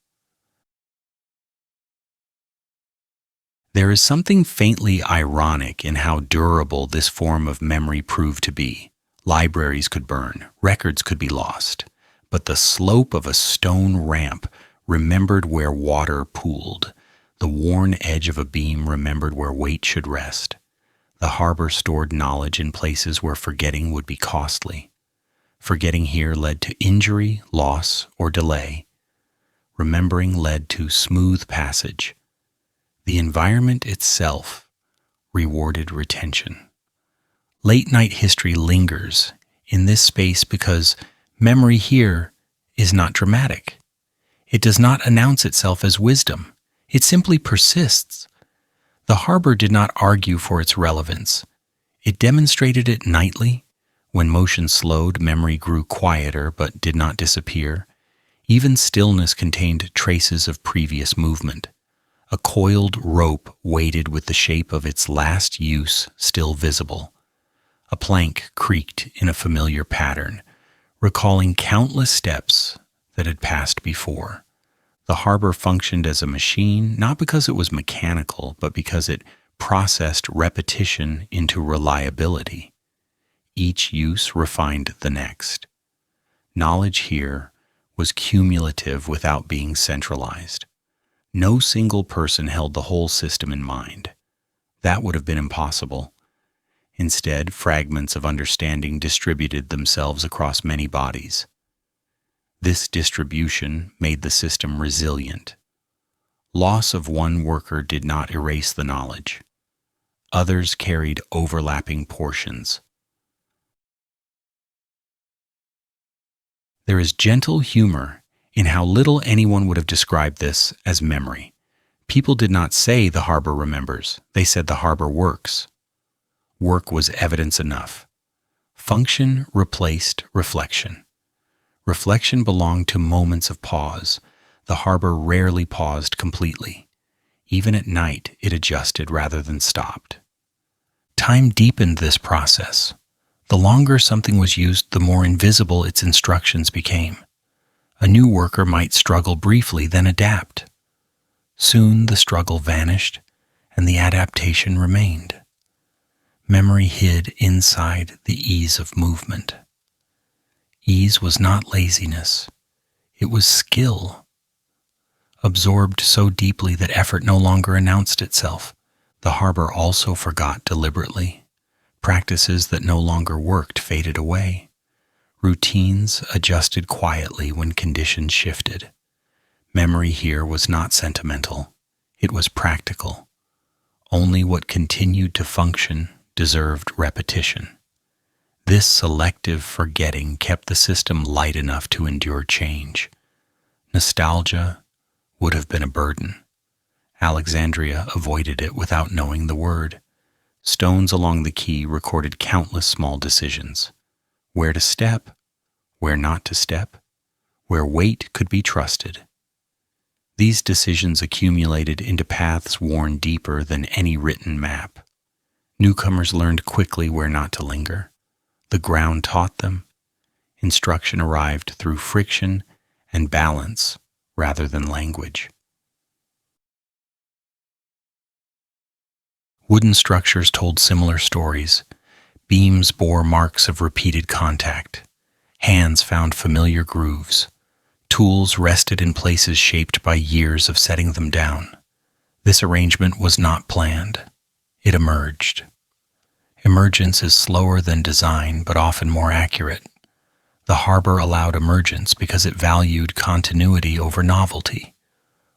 There is something faintly ironic in how durable this form of memory proved to be. Libraries could burn, records could be lost, but the slope of a stone ramp remembered where water pooled. The worn edge of a beam remembered where weight should rest. The harbor stored knowledge in places where forgetting would be costly. Forgetting here led to injury, loss, or delay. Remembering led to smooth passage. The environment itself rewarded retention. Late-night history lingers in this space because memory here is not dramatic. It does not announce itself as wisdom. It simply persists. The harbor did not argue for its relevance. It demonstrated it nightly. When motion slowed, memory grew quieter but did not disappear. Even stillness contained traces of previous movement. A coiled rope weighted with the shape of its last use still visible. A plank creaked in a familiar pattern, recalling countless steps that had passed before. The harbor functioned as a machine, not because it was mechanical, but because it processed repetition into reliability. Each use refined the next. Knowledge here was cumulative without being centralized. No single person held the whole system in mind. That would have been impossible. Instead, fragments of understanding distributed themselves across many bodies. This distribution made the system resilient. Loss of one worker did not erase the knowledge. Others carried overlapping portions. There is gentle humor in how little anyone would have described this as memory. People did not say the harbor remembers, they said the harbor works. Work was evidence enough. Function replaced reflection. Reflection belonged to moments of pause. The harbor rarely paused completely. Even at night, it adjusted rather than stopped. Time deepened this process. The longer something was used, the more invisible its instructions became. A new worker might struggle briefly, then adapt. Soon the struggle vanished, and the adaptation remained. Memory hid inside the ease of movement. Ease was not laziness. It was skill. Absorbed so deeply that effort no longer announced itself, the harbor also forgot deliberately. Practices that no longer worked faded away. Routines adjusted quietly when conditions shifted. Memory here was not sentimental. It was practical. Only what continued to function deserved repetition. This selective forgetting kept the system light enough to endure change. Nostalgia would have been a burden. Alexandria avoided it without knowing the word. Stones along the quay recorded countless small decisions. Where to step, where not to step, where weight could be trusted. These decisions accumulated into paths worn deeper than any written map. Newcomers learned quickly where not to linger. The ground taught them. Instruction arrived through friction and balance rather than language. Wooden structures told similar stories. Beams bore marks of repeated contact. Hands found familiar grooves. Tools rested in places shaped by years of setting them down. This arrangement was not planned. It emerged. Emergence is slower than design, but often more accurate. The harbor allowed emergence because it valued continuity over novelty.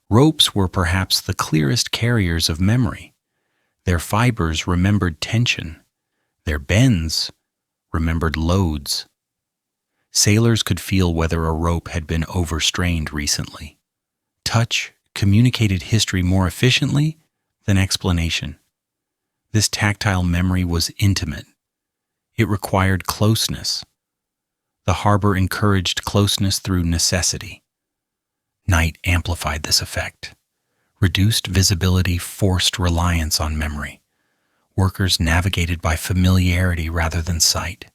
Ropes were perhaps the clearest carriers of memory. Their fibers remembered tension. Their bends remembered loads. Sailors could feel whether a rope had been overstrained recently. Touch communicated history more efficiently than explanation. This tactile memory was intimate. It required closeness. The harbor encouraged closeness through necessity. Night amplified this effect. Reduced visibility forced reliance on memory. Workers navigated by familiarity rather than sight.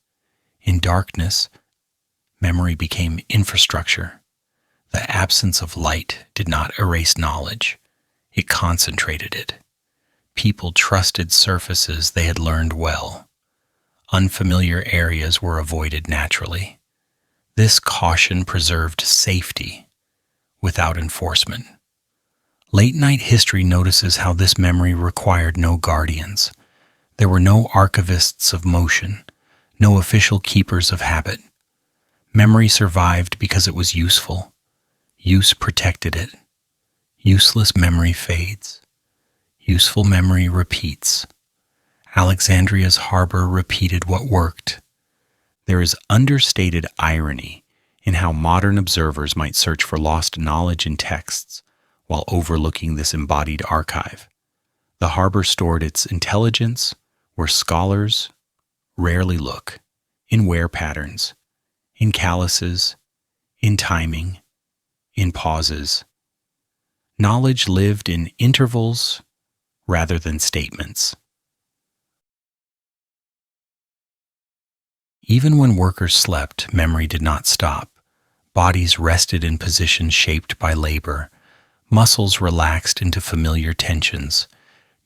In darkness, memory became infrastructure. The absence of light did not erase knowledge. It concentrated it. People trusted surfaces they had learned well. Unfamiliar areas were avoided naturally. This caution preserved safety without enforcement. Late-night history notices how this memory required no guardians. There were no archivists of motion, no official keepers of habit. Memory survived because it was useful. Use protected it. Useless memory fades. Useful memory repeats. Alexandria's harbor repeated what worked. There is understated irony in how modern observers might search for lost knowledge in texts while overlooking this embodied archive. The harbor stored its intelligence where scholars rarely look, in wear patterns, in calluses, in timing, in pauses. Knowledge lived in intervals rather than statements. Even when workers slept, memory did not stop. Bodies rested in positions shaped by labor. Muscles relaxed into familiar tensions.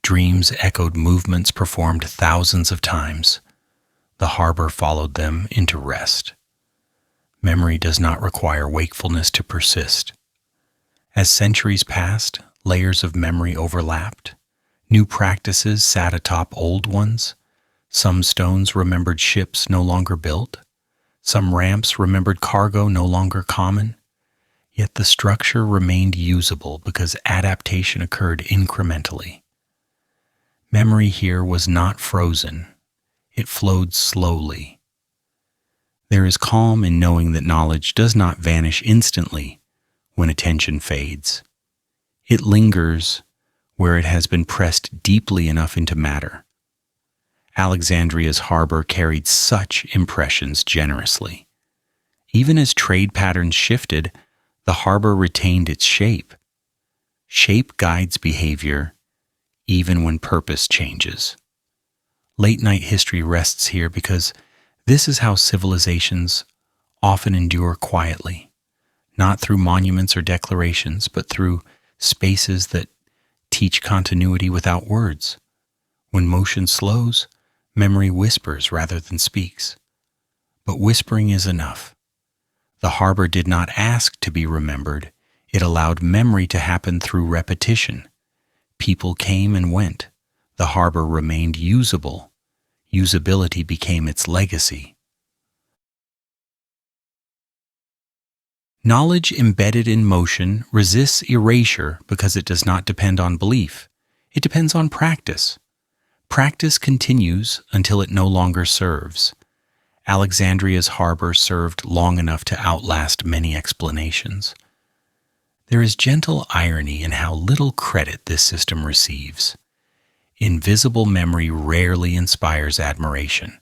Dreams echoed movements performed thousands of times. The harbor followed them into rest. Memory does not require wakefulness to persist. As centuries passed, layers of memory overlapped. New practices sat atop old ones. Some stones remembered ships no longer built. Some ramps remembered cargo no longer common. Yet the structure remained usable because adaptation occurred incrementally. Memory here was not frozen. It flowed slowly. There is calm in knowing that knowledge does not vanish instantly when attention fades. It lingers where it has been pressed deeply enough into matter. Alexandria's harbor carried such impressions generously. Even as trade patterns shifted, the harbor retained its shape. Shape guides behavior even when purpose changes. Late-night history rests here because this is how civilizations often endure quietly, not through monuments or declarations, but through spaces that teach continuity without words. When motion slows, memory whispers rather than speaks. But whispering is enough. The harbor did not ask to be remembered. It allowed memory to happen through repetition. People came and went. The harbor remained usable. Usability became its legacy. Knowledge embedded in motion resists erasure because it does not depend on belief. It depends on practice. Practice continues until it no longer serves. Alexandria's harbor served long enough to outlast many explanations. There is gentle irony in how little credit this system receives. Invisible memory rarely inspires admiration,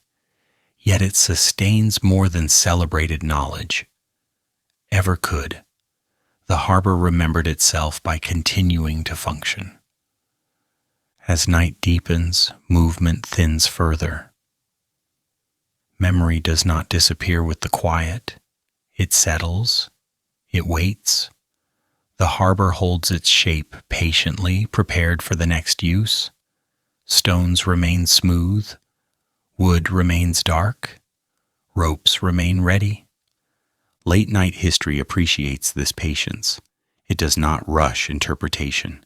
yet it sustains more than celebrated knowledge ever could. The harbor remembered itself by continuing to function. As night deepens, movement thins further. Memory does not disappear with the quiet. It settles. It waits. The harbor holds its shape patiently, prepared for the next use. Stones remain smooth. Wood remains dark. Ropes remain ready. Late-night history appreciates this patience. It does not rush interpretation.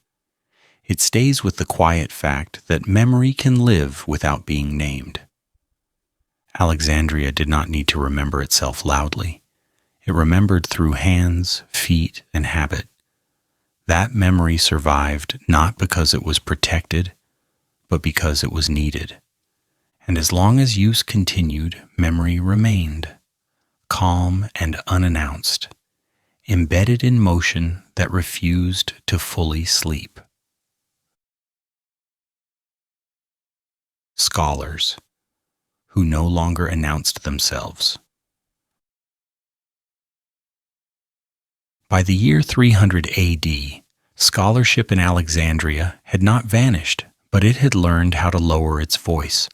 It stays with the quiet fact that memory can live without being named. Alexandria did not need to remember itself loudly. It remembered through hands, feet, and habit. That memory survived not because it was protected, but because it was needed. And as long as use continued, memory remained, calm and unannounced, embedded in motion that refused to fully sleep. Scholars who no longer announced themselves. By the year 300 AD, scholarship in Alexandria had not vanished, but it had learned how to lower its voice.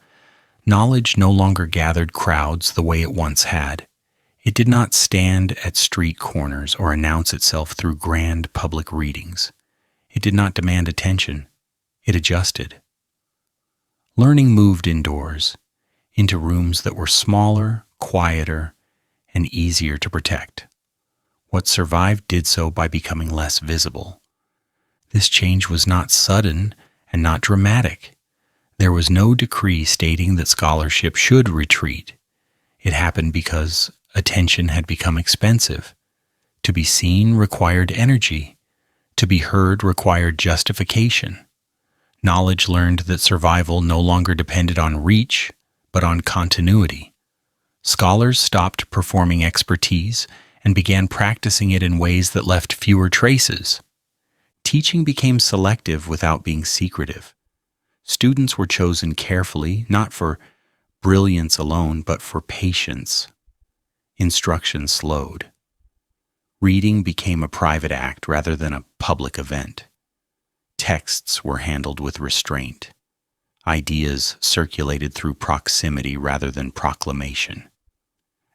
Knowledge no longer gathered crowds the way it once had. It did not stand at street corners or announce itself through grand public readings. It did not demand attention. It adjusted. Learning moved indoors, into rooms that were smaller, quieter, and easier to protect. What survived did so by becoming less visible. This change was not sudden and not dramatic. There was no decree stating that scholarship should retreat. It happened because attention had become expensive. To be seen required energy. To be heard required justification. Knowledge learned that survival no longer depended on reach, but on continuity. Scholars stopped performing expertise and began practicing it in ways that left fewer traces. Teaching became selective without being secretive. Students were chosen carefully, not for brilliance alone, but for patience. Instruction slowed. Reading became a private act rather than a public event. Texts were handled with restraint. Ideas circulated through proximity rather than proclamation.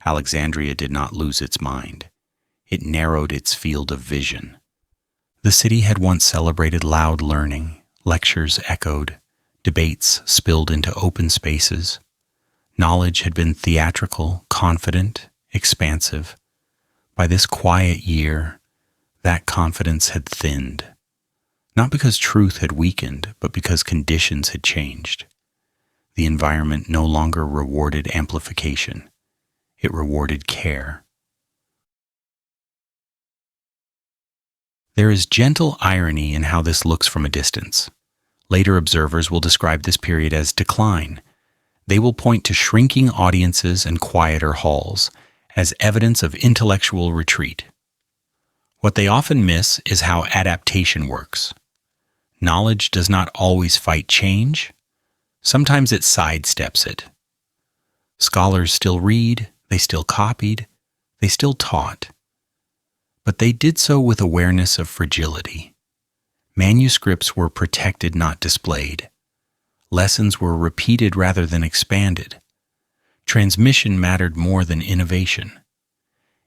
Alexandria did not lose its mind. It narrowed its field of vision. The city had once celebrated loud learning, lectures echoed, debates spilled into open spaces. Knowledge had been theatrical, confident, expansive. By this quiet year, that confidence had thinned. Not because truth had weakened, but because conditions had changed. The environment no longer rewarded amplification. It rewarded care. There is gentle irony in how this looks from a distance. Later observers will describe this period as decline. They will point to shrinking audiences and quieter halls as evidence of intellectual retreat. What they often miss is how adaptation works. Knowledge does not always fight change. Sometimes it sidesteps it. Scholars still read, they still copied, they still taught. But they did so with awareness of fragility. Manuscripts were protected, not displayed. Lessons were repeated rather than expanded. Transmission mattered more than innovation.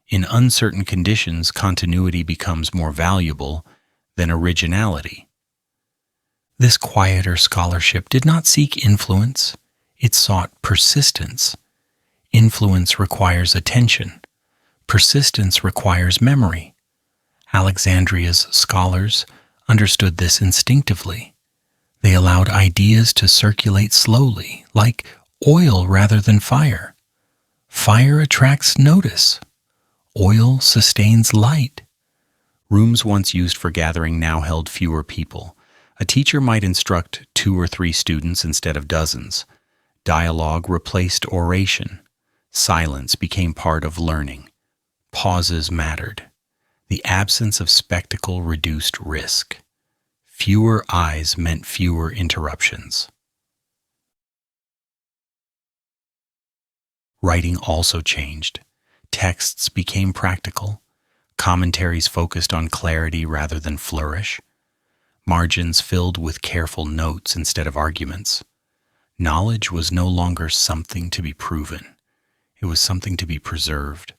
In uncertain conditions, continuity becomes more valuable than originality. This quieter scholarship did not seek influence, it sought persistence. Influence requires attention. Persistence requires memory. Alexandria's scholars understood this instinctively. They allowed ideas to circulate slowly, like oil rather than fire. Fire attracts notice. Oil sustains light. Rooms once used for gathering now held fewer people. A teacher might instruct 2 or 3 students instead of dozens. Dialogue replaced oration. Silence became part of learning. Pauses mattered. The absence of spectacle reduced risk. Fewer eyes meant fewer interruptions. Writing also changed. Texts became practical. Commentaries focused on clarity rather than flourish. Margins filled with careful notes instead of arguments. Knowledge was no longer something to be proven. It was something to be preserved.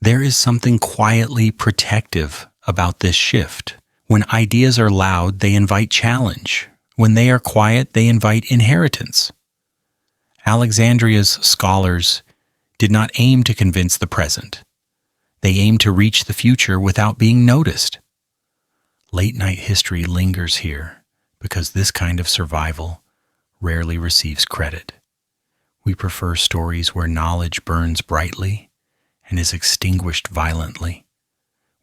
There is something quietly protective about this shift. When ideas are loud, they invite challenge. When they are quiet, they invite inheritance. Alexandria's scholars did not aim to convince the present. They aimed to reach the future without being noticed. Late-night history lingers here because this kind of survival rarely receives credit. We prefer stories where knowledge burns brightly and is extinguished violently.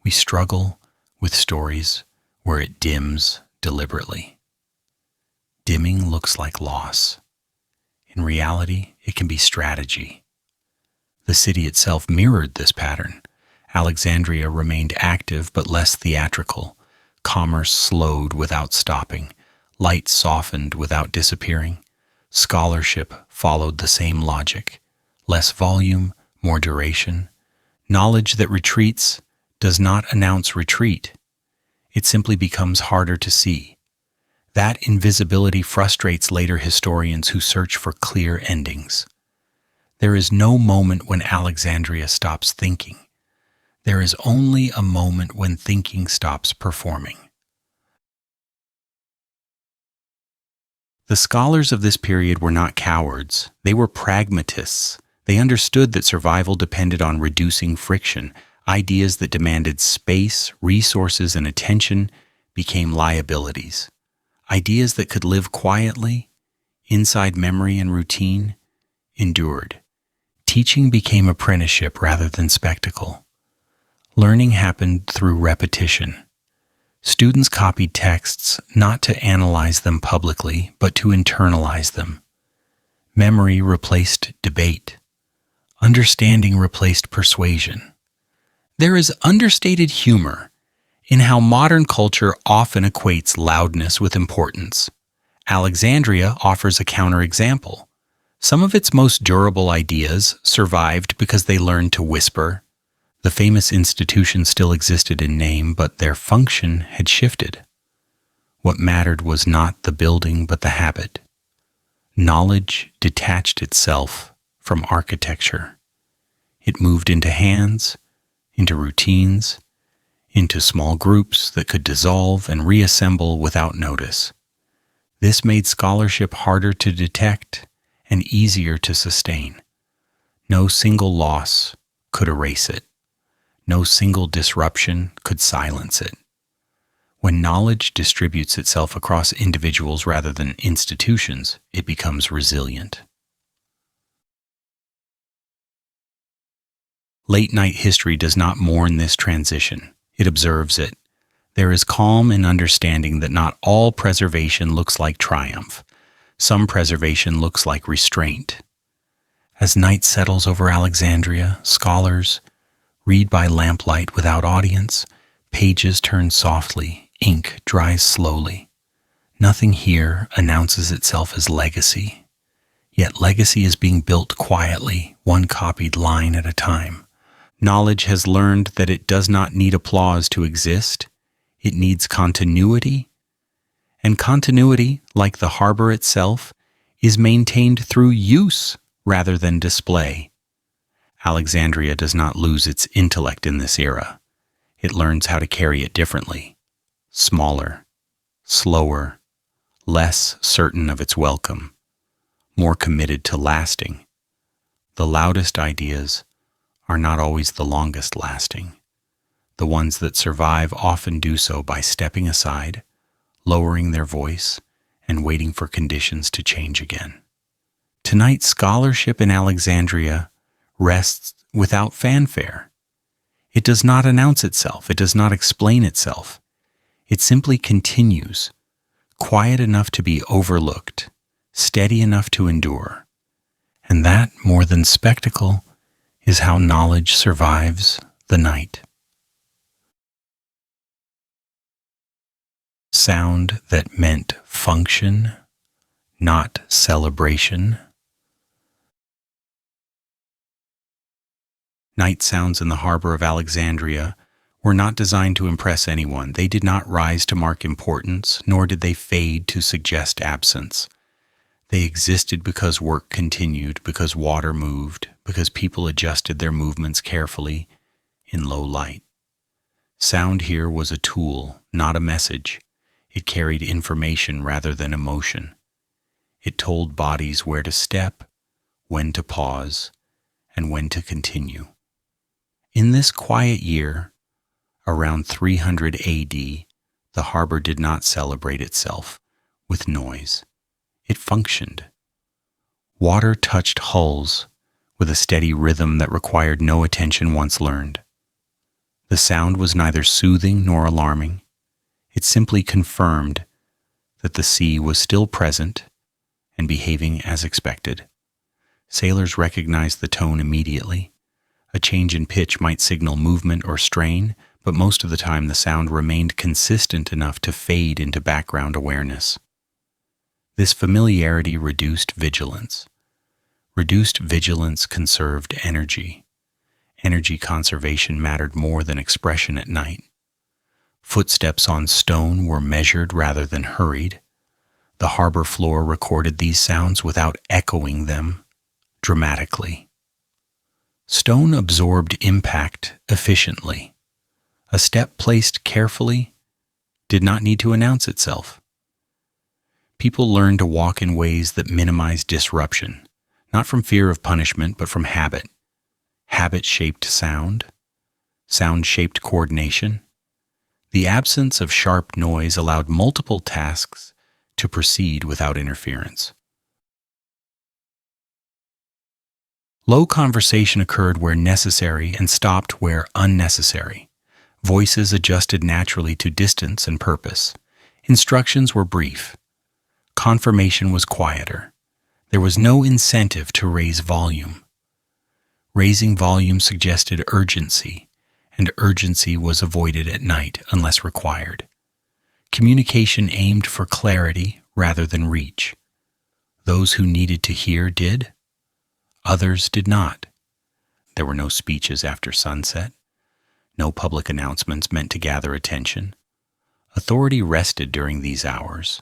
We struggle with stories where it dims deliberately. Dimming looks like loss. In reality, it can be strategy. The city itself mirrored this pattern. Alexandria remained active but less theatrical. Commerce slowed without stopping. Light softened without disappearing. Scholarship followed the same logic. Less volume, more duration. Knowledge that retreats does not announce retreat. It simply becomes harder to see. That invisibility frustrates later historians who search for clear endings. There is no moment when Alexandria stops thinking. There is only a moment when thinking stops performing. The scholars of this period were not cowards. They were pragmatists. They understood that survival depended on reducing friction. Ideas that demanded space, resources, and attention became liabilities. Ideas that could live quietly, inside memory and routine, endured. Teaching became apprenticeship rather than spectacle. Learning happened through repetition. Students copied texts not to analyze them publicly, but to internalize them. Memory replaced debate. Understanding replaced persuasion. There is understated humor in how modern culture often equates loudness with importance. Alexandria offers a counterexample. Some of its most durable ideas survived because they learned to whisper. The famous institution still existed in name, but their function had shifted. What mattered was not the building, but the habit. Knowledge detached itself from architecture. It moved into hands, into routines, into small groups that could dissolve and reassemble without notice. This made scholarship harder to detect and easier to sustain. No single loss could erase it. No single disruption could silence it. When knowledge distributes itself across individuals rather than institutions, it becomes resilient. Late-night history does not mourn this transition. It observes it. There is calm in understanding that not all preservation looks like triumph. Some preservation looks like restraint. As night settles over Alexandria, scholars read by lamplight without audience. Pages turn softly, ink dries slowly. Nothing here announces itself as legacy. Yet legacy is being built quietly, one copied line at a time. Knowledge has learned that it does not need applause to exist. It needs continuity. And continuity, like the harbor itself, is maintained through use rather than display. Alexandria does not lose its intellect in this era. It learns how to carry it differently. Smaller, slower, less certain of its welcome, more committed to lasting. The loudest ideas are not always the longest lasting. The ones that survive often do so by stepping aside, lowering their voice, and waiting for conditions to change again. Tonight's scholarship in Alexandria rests without fanfare. It does not announce itself. It does not explain itself. It simply continues, quiet enough to be overlooked, steady enough to endure. And that, more than spectacle, is how knowledge survives the night. Sound that meant function, not celebration. Night sounds in the harbor of Alexandria were not designed to impress anyone. They did not rise to mark importance, nor did they fade to suggest absence. They existed because work continued, because water moved, because people adjusted their movements carefully in low light. Sound here was a tool, not a message. It carried information rather than emotion. It told bodies where to step, when to pause, and when to continue. In this quiet year, around 300 AD, the harbor did not celebrate itself with noise. It functioned. Water touched hulls with a steady rhythm that required no attention once learned. The sound was neither soothing nor alarming. It simply confirmed that the sea was still present and behaving as expected. Sailors recognized the tone immediately. A change in pitch might signal movement or strain, but most of the time the sound remained consistent enough to fade into background awareness. This familiarity reduced vigilance. Reduced vigilance conserved energy. Energy conservation mattered more than expression at night. Footsteps on stone were measured rather than hurried. The harbor floor recorded these sounds without echoing them dramatically. Stone absorbed impact efficiently. A step placed carefully did not need to announce itself. People learned to walk in ways that minimize disruption, not from fear of punishment, but from habit. Habit shaped sound. Sound shaped coordination. The absence of sharp noise allowed multiple tasks to proceed without interference. Low conversation occurred where necessary and stopped where unnecessary. Voices adjusted naturally to distance and purpose. Instructions were brief. Confirmation was quieter. There was no incentive to raise volume. Raising volume suggested urgency, and urgency was avoided at night unless required. Communication aimed for clarity rather than reach. Those who needed to hear did. Others did not. There were no speeches after sunset, no public announcements meant to gather attention. Authority rested during these hours.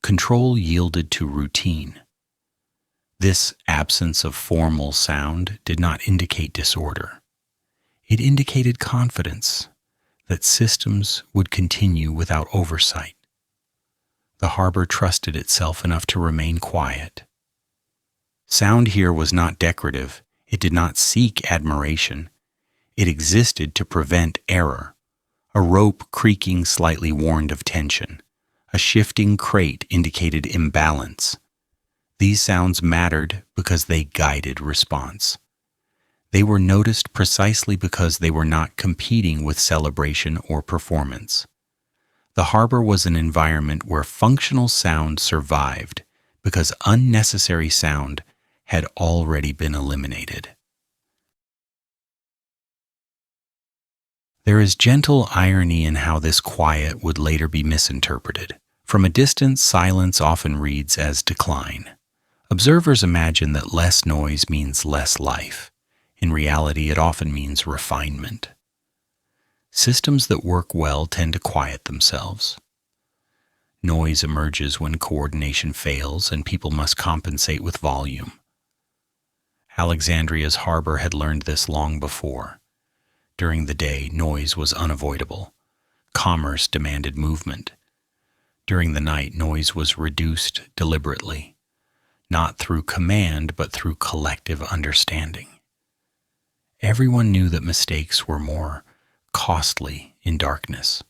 Control yielded to routine. This absence of formal sound did not indicate disorder. It indicated confidence. that systems would continue without oversight. The harbor trusted itself enough to remain quiet. Sound here was not decorative. It did not seek admiration. It existed to prevent error. A rope creaking slightly warned of tension. A shifting crate indicated imbalance. These sounds mattered because they guided response. They were noticed precisely because they were not competing with celebration or performance. The harbor was an environment where functional sound survived because unnecessary sound had already been eliminated. There is gentle irony in how this quiet would later be misinterpreted. From a distance, silence often reads as decline. Observers imagine that less noise means less life. In reality, it often means refinement. Systems that work well tend to quiet themselves. Noise emerges when coordination fails and people must compensate with volume. Alexandria's harbor had learned this long before. During the day, noise was unavoidable. Commerce demanded movement. During the night, noise was reduced deliberately, not through command but through collective understanding. Everyone knew that mistakes were more costly in darkness.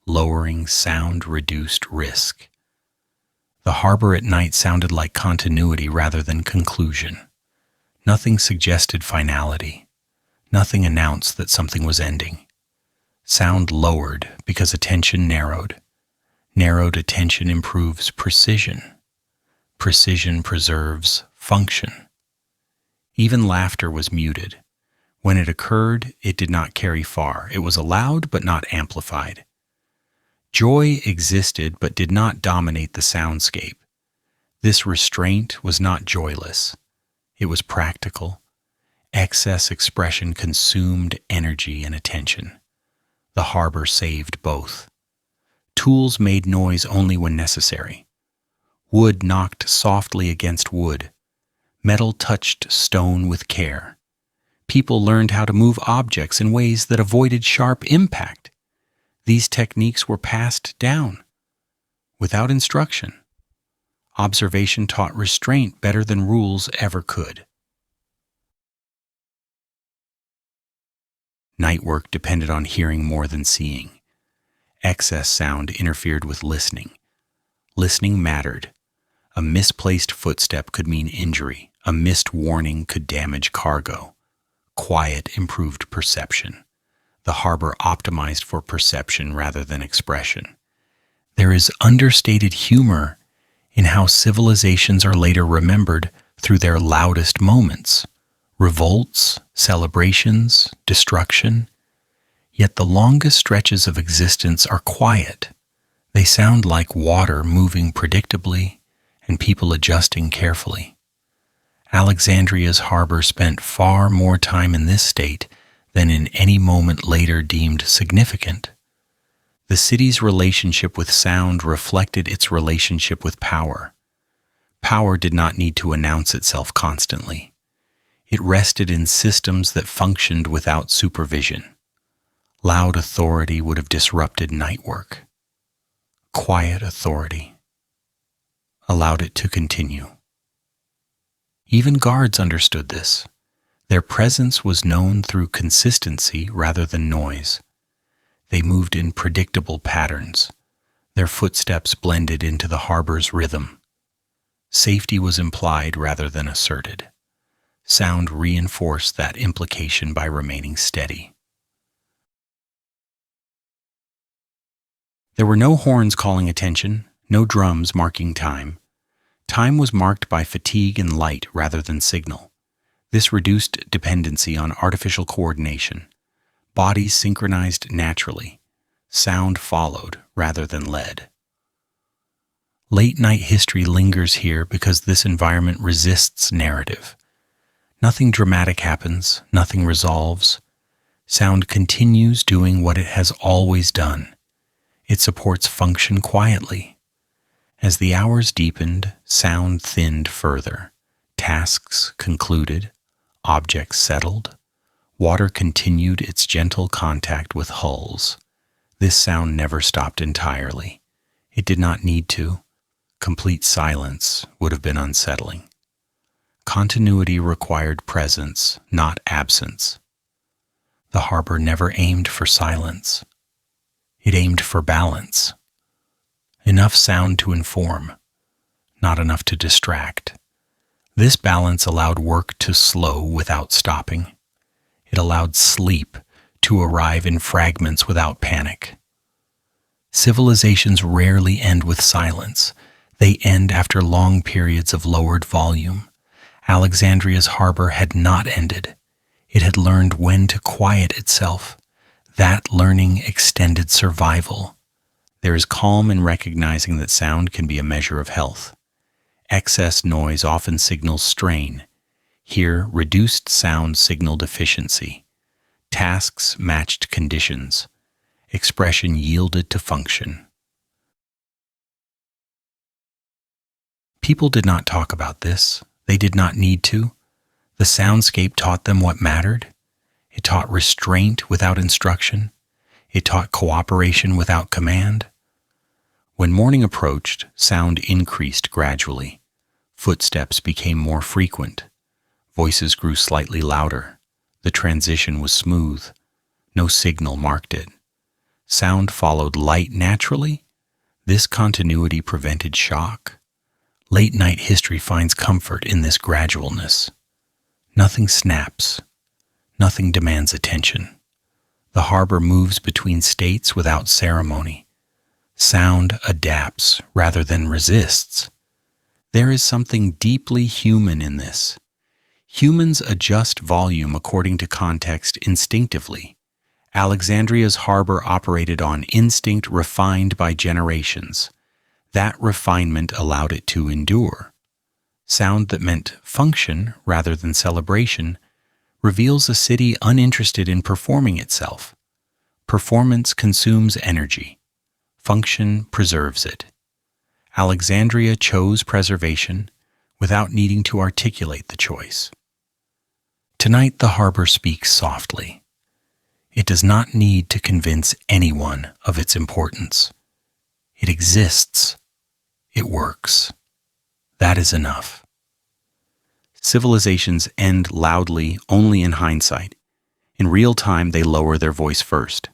Lowering sound reduced risk. The harbor at night sounded like continuity rather than conclusion. Nothing suggested finality. Nothing announced that something was ending. Sound lowered because attention narrowed. Narrowed attention improves precision. Precision preserves function. Even laughter was muted. When it occurred, it did not carry far. It was allowed but not amplified. Joy existed but did not dominate the soundscape. This restraint was not joyless. It was practical. Excess expression consumed energy and attention. The harbor saved both. Tools made noise only when necessary. Wood knocked softly against wood. Metal touched stone with care. People learned how to move objects in ways that avoided sharp impact. These techniques were passed down without instruction. Observation taught restraint better than rules ever could. Night work depended on hearing more than seeing. Excess sound interfered with listening. Listening mattered. A misplaced footstep could mean injury. A missed warning could damage cargo. Quiet improved perception. The harbor optimized for perception rather than expression. There is understated humor in how civilizations are later remembered through their loudest moments. Revolts, celebrations, destruction. Yet the longest stretches of existence are quiet. They sound like water moving predictably and people adjusting carefully. Alexandria's harbor spent far more time in this state than in any moment later deemed significant. The city's relationship with sound reflected its relationship with power. Power did not need to announce itself constantly. It rested in systems that functioned without supervision. Loud authority would have disrupted night work. Quiet authority allowed it to continue. Even guards understood this. Their presence was known through consistency rather than noise. They moved in predictable patterns. Their footsteps blended into the harbor's rhythm. Safety was implied rather than asserted. Sound reinforced that implication by remaining steady. There were no horns calling attention, no drums marking time. Time was marked by fatigue and light rather than signal. This reduced dependency on artificial coordination. Bodies synchronized naturally. Sound followed rather than led. Late-night history lingers here because this environment resists narrative. Nothing dramatic happens, nothing resolves. Sound continues doing what it has always done. It supports function quietly. As the hours deepened, sound thinned further. Tasks concluded. Objects settled. Water continued its gentle contact with hulls. This sound never stopped entirely. It did not need to. Complete silence would have been unsettling. Continuity required presence, not absence. The harbor never aimed for silence. It aimed for balance. Enough sound to inform, not enough to distract. This balance allowed work to slow without stopping. It allowed sleep to arrive in fragments without panic. Civilizations rarely end with silence. They end after long periods of lowered volume. Alexandria's harbor had not ended. It had learned when to quiet itself. That learning extended survival. There is calm in recognizing that sound can be a measure of health. Excess noise often signals strain. Here, reduced sound signaled efficiency. Tasks matched conditions. Expression yielded to function. People did not talk about this. They did not need to. The soundscape taught them what mattered. It taught restraint without instruction. It taught cooperation without command. When morning approached, sound increased gradually. Footsteps became more frequent. Voices grew slightly louder. The transition was smooth. No signal marked it. Sound followed light naturally. This continuity prevented shock. Late-night history finds comfort in this gradualness. Nothing snaps. Nothing demands attention. The harbor moves between states without ceremony. Sound adapts rather than resists. There is something deeply human in this. Humans adjust volume according to context instinctively. Alexandria's harbor operated on instinct refined by generations. That refinement allowed it to endure. Sound that meant function rather than celebration reveals a city uninterested in performing itself. Performance consumes energy. Function preserves it. Alexandria chose preservation without needing to articulate the choice. Tonight the harbor speaks softly. It does not need to convince anyone of its importance. It exists. It works. That is enough. Civilizations end loudly only in hindsight. In real time, they lower their voice first.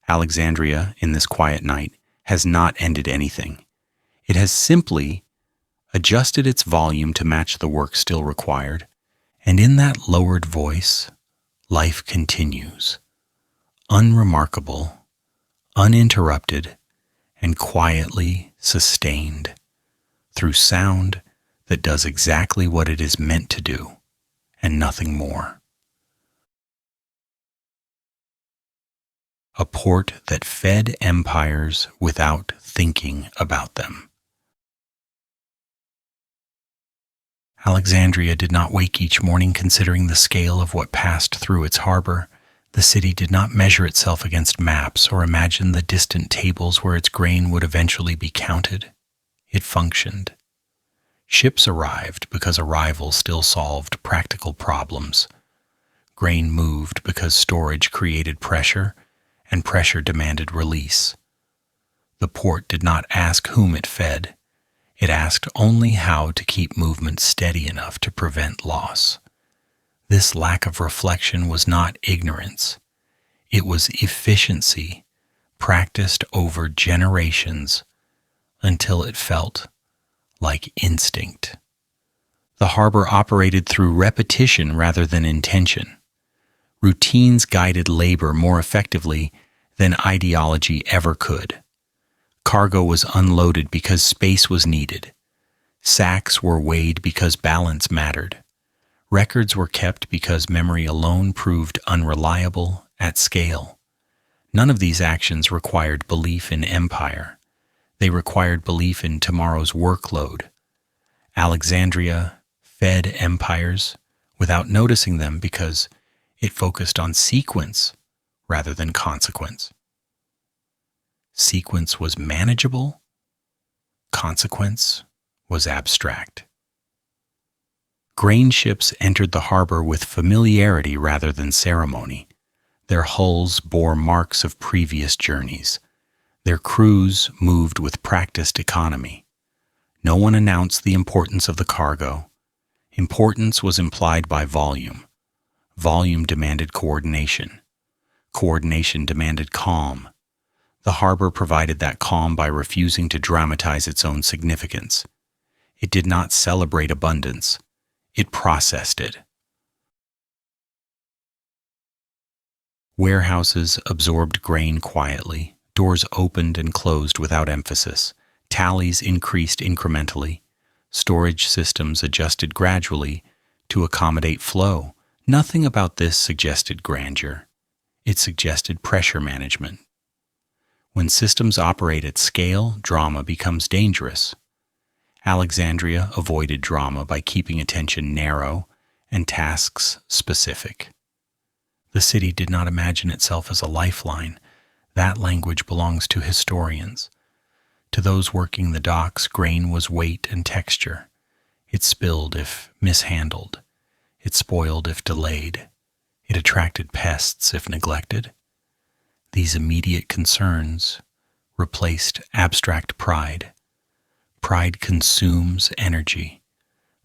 Alexandria, in this quiet night, has not ended anything. It has simply adjusted its volume to match the work still required, and in that lowered voice, life continues, unremarkable, uninterrupted, and quietly sustained through sound that does exactly what it is meant to do, and nothing more. A port that fed empires without thinking about them. Alexandria did not wake each morning considering the scale of what passed through its harbor. The city did not measure itself against maps or imagine the distant tables where its grain would eventually be counted. It functioned. Ships arrived because arrival still solved practical problems. Grain moved because storage created pressure, and pressure demanded release. The port did not ask whom it fed. It asked only how to keep movement steady enough to prevent loss. This lack of reflection was not ignorance. It was efficiency, practiced over generations until it felt like instinct. The harbor operated through repetition rather than intention. Routines guided labor more effectively than ideology ever could. Cargo was unloaded because space was needed. Sacks were weighed because balance mattered. Records were kept because memory alone proved unreliable at scale. None of these actions required belief in empire. They required belief in tomorrow's workload. Alexandria fed empires without noticing them because it focused on sequence rather than consequence. Sequence was manageable. Consequence was abstract. Grain ships entered the harbor with familiarity rather than ceremony. Their hulls bore marks of previous journeys. Their crews moved with practiced economy. No one announced the importance of the cargo. Importance was implied by volume. Volume demanded coordination. Coordination demanded calm. The harbor provided that calm by refusing to dramatize its own significance. It did not celebrate abundance. It processed it. Warehouses absorbed grain quietly. Doors opened and closed without emphasis. Tallies increased incrementally. Storage systems adjusted gradually to accommodate flow. Nothing about this suggested grandeur. It suggested pressure management. When systems operate at scale, drama becomes dangerous. Alexandria avoided drama by keeping attention narrow and tasks specific. The city did not imagine itself as a lifeline. That language belongs to historians. To those working the docks, grain was weight and texture. It spilled if mishandled. It spoiled if delayed. It attracted pests if neglected. These immediate concerns replaced abstract pride. Pride consumes energy.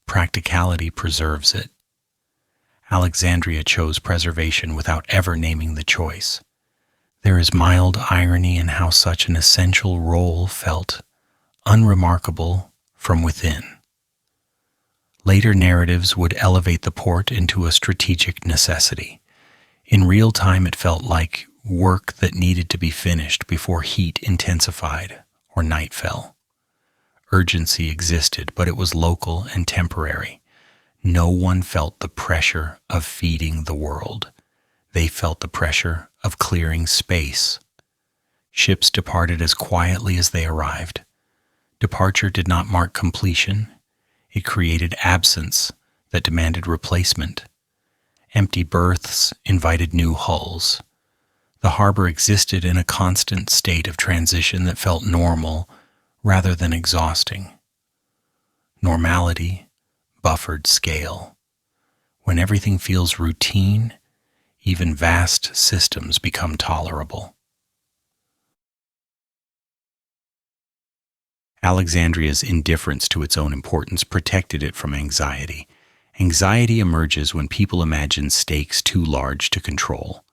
Practicality preserves it. Alexandria chose preservation without ever naming the choice. There is mild irony in how such an essential role felt unremarkable from within. Later narratives would elevate the port into a strategic necessity. In real time, it felt like work that needed to be finished before heat intensified or night fell. Urgency existed, but it was local and temporary. No one felt the pressure of feeding the world. They felt the pressure of clearing space. Ships departed as quietly as they arrived. Departure did not mark completion. It created absence that demanded replacement. Empty berths invited new hulls. The harbor existed in a constant state of transition that felt normal rather than exhausting. Normality buffered scale. When everything feels routine, even vast systems become tolerable. Alexandria's indifference to its own importance protected it from anxiety. Anxiety emerges when people imagine stakes too large to control.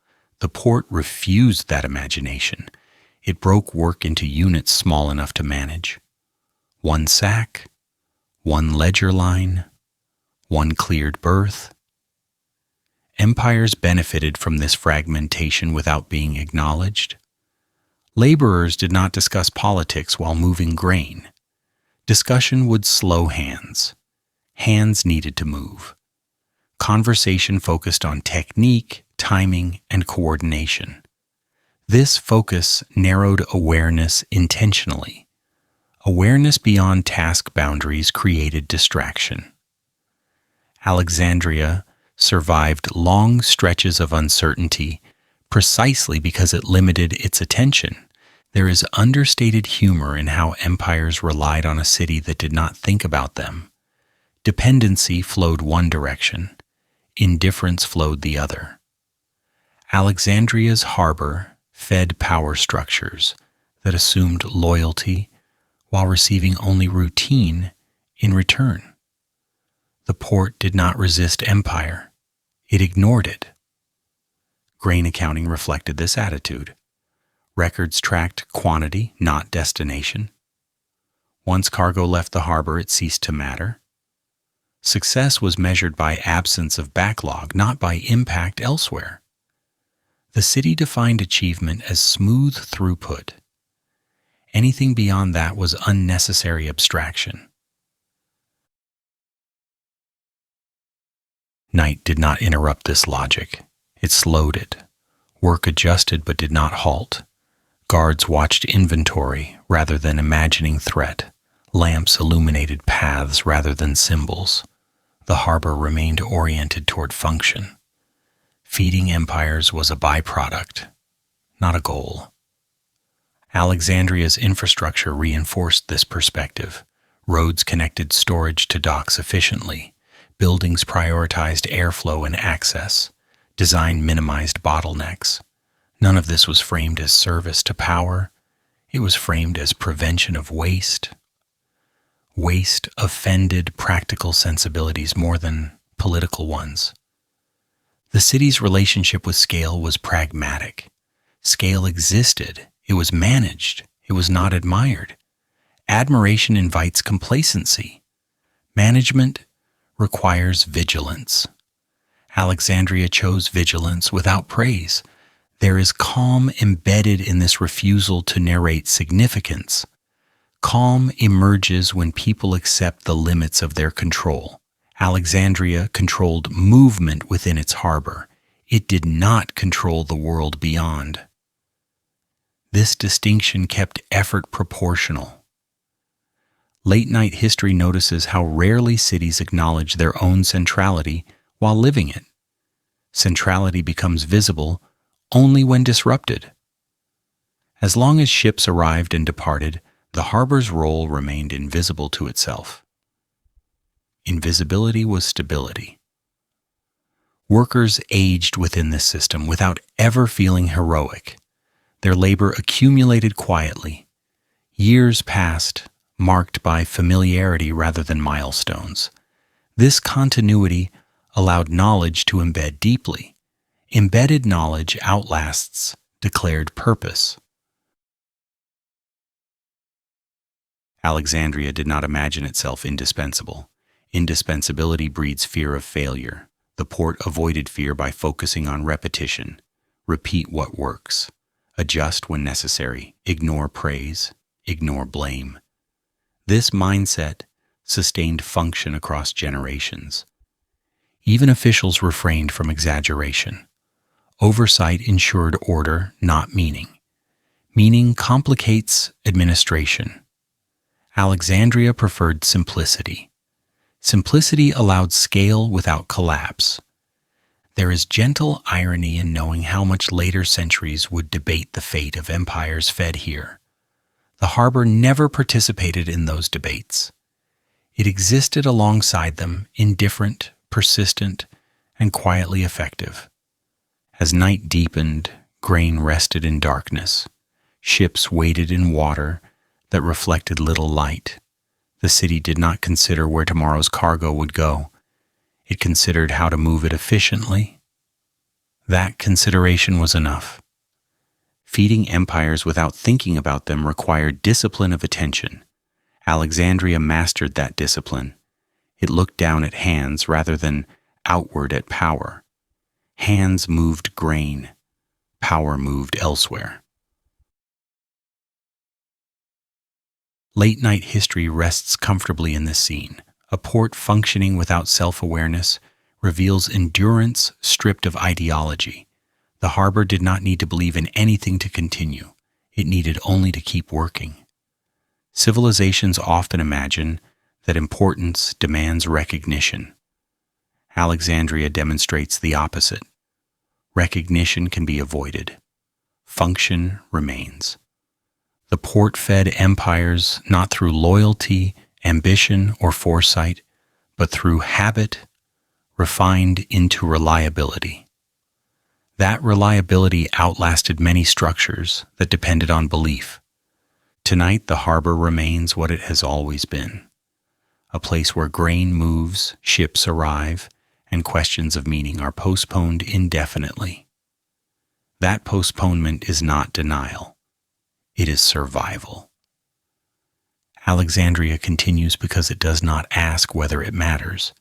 The port refused that imagination. It broke work into units small enough to manage. One sack, one ledger line, one cleared berth. Empires benefited from this fragmentation without being acknowledged. Laborers did not discuss politics while moving grain. Discussion would slow hands. Hands needed to move. Conversation focused on technique, timing, and coordination. This focus narrowed awareness intentionally. Awareness beyond task boundaries created distraction. Alexandria survived long stretches of uncertainty precisely because it limited its attention. There is understated humor in how empires relied on a city that did not think about them. Dependency flowed one direction. Indifference flowed the other. Alexandria's harbor fed power structures that assumed loyalty while receiving only routine in return. The port did not resist empire. It ignored it. Grain accounting reflected this attitude. Records tracked quantity, not destination. Once cargo left the harbor, it ceased to matter. Success was measured by absence of backlog, not by impact elsewhere. The city defined achievement as smooth throughput. Anything beyond that was unnecessary abstraction. Night did not interrupt this logic. It slowed it. Work adjusted but did not halt. Guards watched inventory rather than imagining threat. Lamps illuminated paths rather than symbols. The harbor remained oriented toward function. Feeding empires was a byproduct, not a goal. Alexandria's infrastructure reinforced this perspective. Roads connected storage to docks efficiently. Buildings prioritized airflow and access. Design minimized bottlenecks. None of this was framed as service to power. It was framed as prevention of waste. Waste offended practical sensibilities more than political ones. The city's relationship with scale was pragmatic. Scale existed. It was managed. It was not admired. Admiration invites complacency. Management requires vigilance. Alexandria chose vigilance without praise. There is calm embedded in this refusal to narrate significance. Calm emerges when people accept the limits of their control. Alexandria controlled movement within its harbor. It did not control the world beyond. This distinction kept effort proportional. Late-night history notices how rarely cities acknowledge their own centrality while living it. Centrality becomes visible only when disrupted. As long as ships arrived and departed, the harbor's role remained invisible to itself. Invisibility was stability. Workers aged within this system without ever feeling heroic. Their labor accumulated quietly. Years passed, marked by familiarity rather than milestones. This continuity allowed knowledge to embed deeply. Embedded knowledge outlasts declared purpose. Alexandria did not imagine itself indispensable. Indispensability breeds fear of failure. The port avoided fear by focusing on repetition. Repeat what works. Adjust when necessary. Ignore praise. Ignore blame. This mindset sustained function across generations. Even officials refrained from exaggeration. Oversight ensured order, not meaning. Meaning complicates administration. Alexandria preferred simplicity. Simplicity allowed scale without collapse. There is gentle irony in knowing how much later centuries would debate the fate of empires fed here. The harbor never participated in those debates. It existed alongside them, indifferent, persistent, and quietly effective. As night deepened, grain rested in darkness. Ships waded in water that reflected little light. The city did not consider where tomorrow's cargo would go. It considered how to move it efficiently. That consideration was enough. Feeding empires without thinking about them required discipline of attention. Alexandria mastered that discipline. It looked down at hands rather than outward at power. Hands moved grain. Power moved elsewhere. Late-night history rests comfortably in this scene. A port functioning without self-awareness reveals endurance stripped of ideology. The harbor did not need to believe in anything to continue. It needed only to keep working. Civilizations often imagine that importance demands recognition. Alexandria demonstrates the opposite. Recognition can be avoided. Function remains. The port fed empires not through loyalty, ambition, or foresight, but through habit, refined into reliability. That reliability outlasted many structures that depended on belief. Tonight, the harbor remains what it has always been. A place where grain moves, ships arrive, and questions of meaning are postponed indefinitely. That postponement is not denial. It is survival. Alexandria continues because it does not ask whether it matters.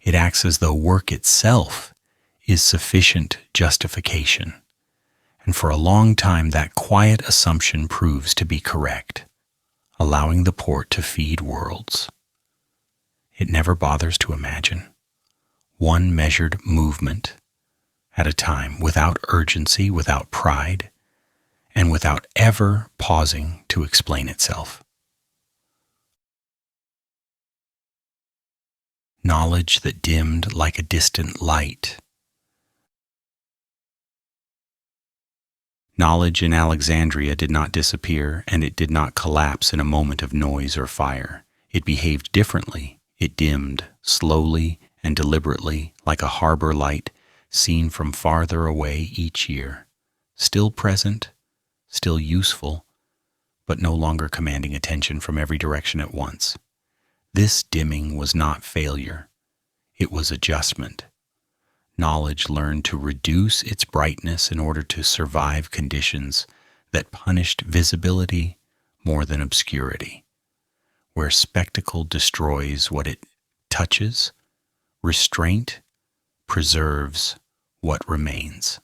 It acts as though work itself is sufficient justification. And for a long time, that quiet assumption proves to be correct, allowing the port to feed worlds. It never bothers to imagine. One measured movement at a time, without urgency, without pride, and without ever pausing to explain itself. Knowledge that dimmed like a distant light. Knowledge in Alexandria did not disappear, and it did not collapse in a moment of noise or fire. It behaved differently. It dimmed, slowly and deliberately, like a harbor light seen from farther away each year, still present, still useful, but no longer commanding attention from every direction at once. This dimming was not failure. It was adjustment. Knowledge learned to reduce its brightness in order to survive conditions that punished visibility more than obscurity. Where spectacle destroys what it touches, restraint preserves what remains.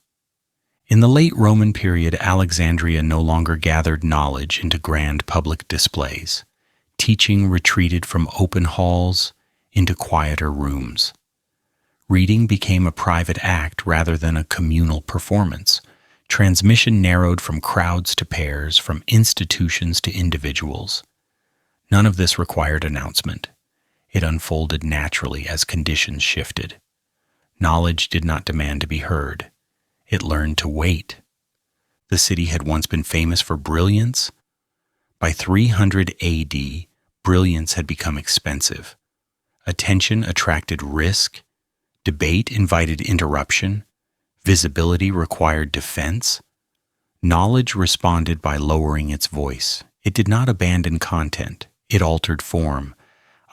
In the late Roman period, Alexandria no longer gathered knowledge into grand public displays. Teaching retreated from open halls into quieter rooms. Reading became a private act rather than a communal performance. Transmission narrowed from crowds to pairs, from institutions to individuals. None of this required announcement. It unfolded naturally as conditions shifted. Knowledge did not demand to be heard. It learned to wait. The city had once been famous for brilliance. By 300 AD, brilliance had become expensive. Attention attracted risk. Debate invited interruption. Visibility required defense. Knowledge responded by lowering its voice. It did not abandon content. It altered form.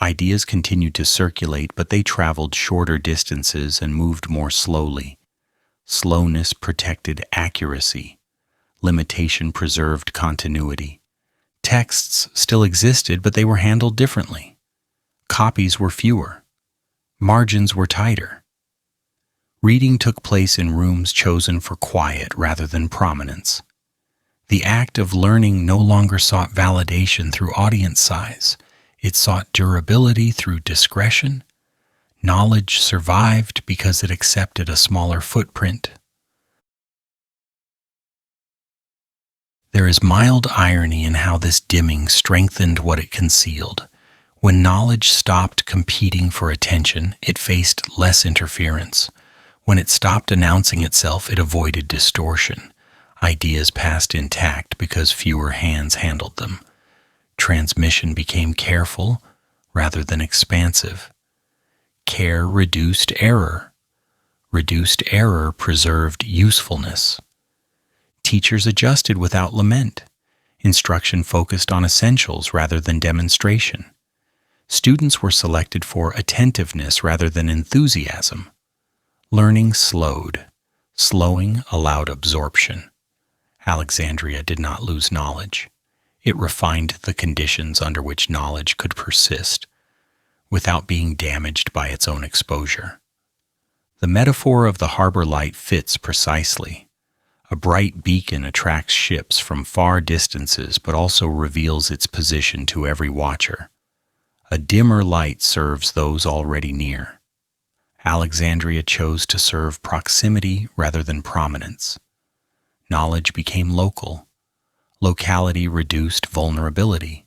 Ideas continued to circulate, but they traveled shorter distances and moved more slowly. Slowness protected accuracy. Limitation preserved continuity. Texts still existed, but they were handled differently. Copies were fewer. Margins were tighter. Reading took place in rooms chosen for quiet rather than prominence. The act of learning no longer sought validation through audience size. It sought durability through discretion. Knowledge survived because it accepted a smaller footprint. There is mild irony in how this dimming strengthened what it concealed. When knowledge stopped competing for attention, it faced less interference. When it stopped announcing itself, it avoided distortion. Ideas passed intact because fewer hands handled them. Transmission became careful rather than expansive. Care reduced error. Reduced error preserved usefulness. Teachers adjusted without lament. Instruction focused on essentials rather than demonstration. Students were selected for attentiveness rather than enthusiasm. Learning slowed. Slowing allowed absorption. Alexandria did not lose knowledge. It refined the conditions under which knowledge could persist, without being damaged by its own exposure. The metaphor of the harbor light fits precisely. A bright beacon attracts ships from far distances but also reveals its position to every watcher. A dimmer light serves those already near. Alexandria chose to serve proximity rather than prominence. Knowledge became local. Locality reduced vulnerability.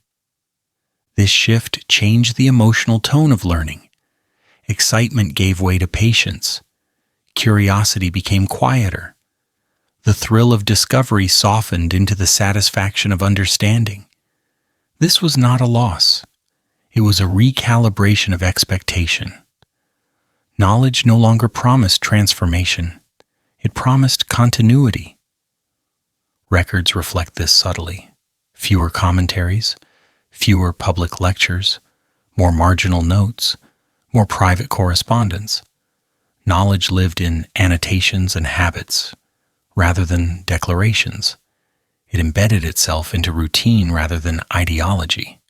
This shift changed the emotional tone of learning. Excitement gave way to patience. Curiosity became quieter. The thrill of discovery softened into the satisfaction of understanding. This was not a loss. It was a recalibration of expectation. Knowledge no longer promised transformation. It promised continuity. Records reflect this subtly. Fewer commentaries, fewer public lectures, more marginal notes, more private correspondence. Knowledge lived in annotations and habits, rather than declarations. It embedded itself into routine rather than ideology.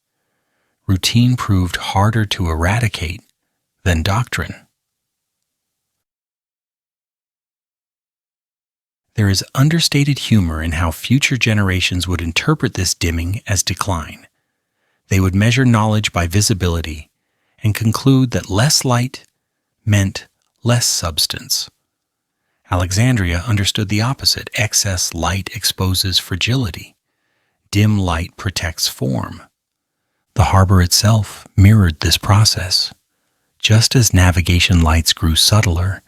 Routine proved harder to eradicate than doctrine. There is understated humor in how future generations would interpret this dimming as decline. They would measure knowledge by visibility and conclude that less light meant less substance. Alexandria understood the opposite. Excess light exposes fragility. Dim light protects form. The harbor itself mirrored this process. Just as navigation lights grew subtler,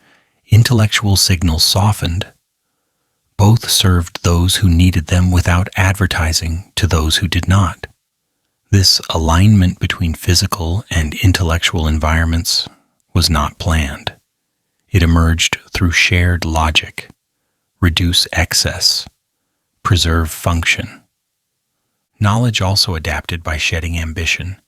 intellectual signals softened. Both served those who needed them without advertising to those who did not. This alignment between physical and intellectual environments was not planned. It emerged through shared logic: reduce excess, preserve function. Knowledge also adapted by shedding ambition.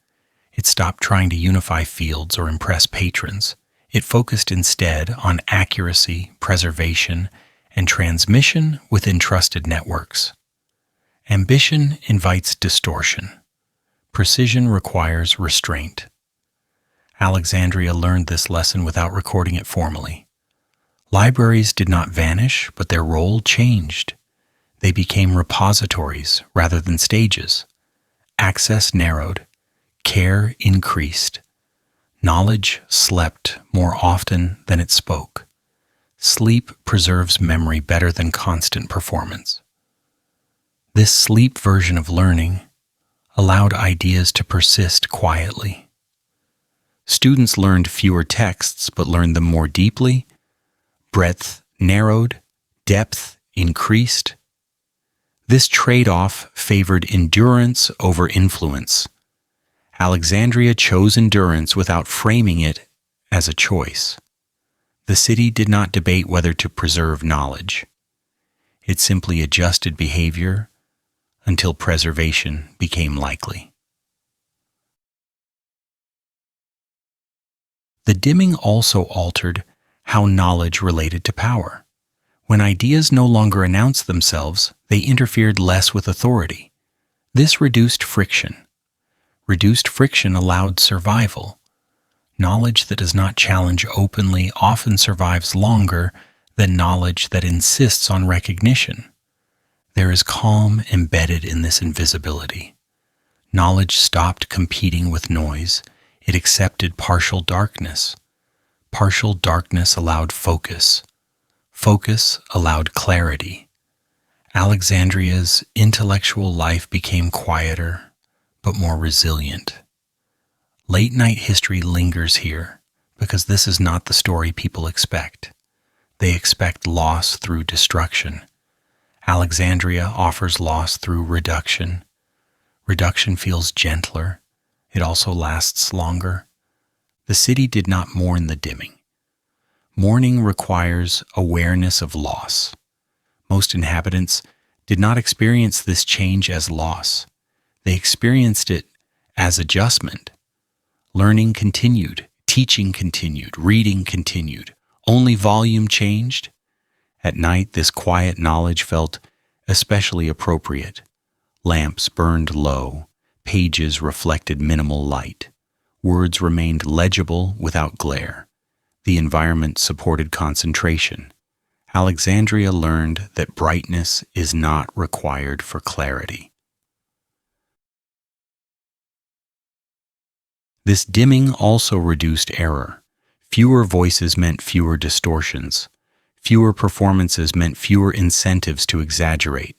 It stopped trying to unify fields or impress patrons. It focused instead on accuracy, preservation, and transmission within trusted networks. Ambition invites distortion. Precision requires restraint. Alexandria learned this lesson without recording it formally. Libraries did not vanish, but their role changed. They became repositories rather than stages. Access narrowed. Care increased. Knowledge slept more often than it spoke. Sleep preserves memory better than constant performance. This sleep version of learning allowed ideas to persist quietly. Students learned fewer texts but learned them more deeply. Breadth narrowed, depth increased. This trade-off favored endurance over influence. Alexandria chose endurance without framing it as a choice. The city did not debate whether to preserve knowledge. It simply adjusted behavior until preservation became likely. The dimming also altered how knowledge related to power. When ideas no longer announced themselves, they interfered less with authority. This reduced friction. Reduced friction allowed survival. Knowledge that does not challenge openly often survives longer than knowledge that insists on recognition. There is calm embedded in this invisibility. Knowledge stopped competing with noise. It accepted partial darkness. Partial darkness allowed focus. Focus allowed clarity. Alexandria's intellectual life became quieter, but more resilient. Late-night history lingers here because this is not the story people expect. They expect loss through destruction. Alexandria offers loss through reduction. Reduction feels gentler. It also lasts longer. The city did not mourn the dimming. Mourning requires awareness of loss. Most inhabitants did not experience this change as loss. They experienced it as adjustment. Learning continued, teaching continued, reading continued. Only volume changed. At night, this quiet knowledge felt especially appropriate. Lamps burned low. Pages reflected minimal light. Words remained legible without glare. The environment supported concentration. Alexandria learned that brightness is not required for clarity. This dimming also reduced error. Fewer voices meant fewer distortions. Fewer performances meant fewer incentives to exaggerate.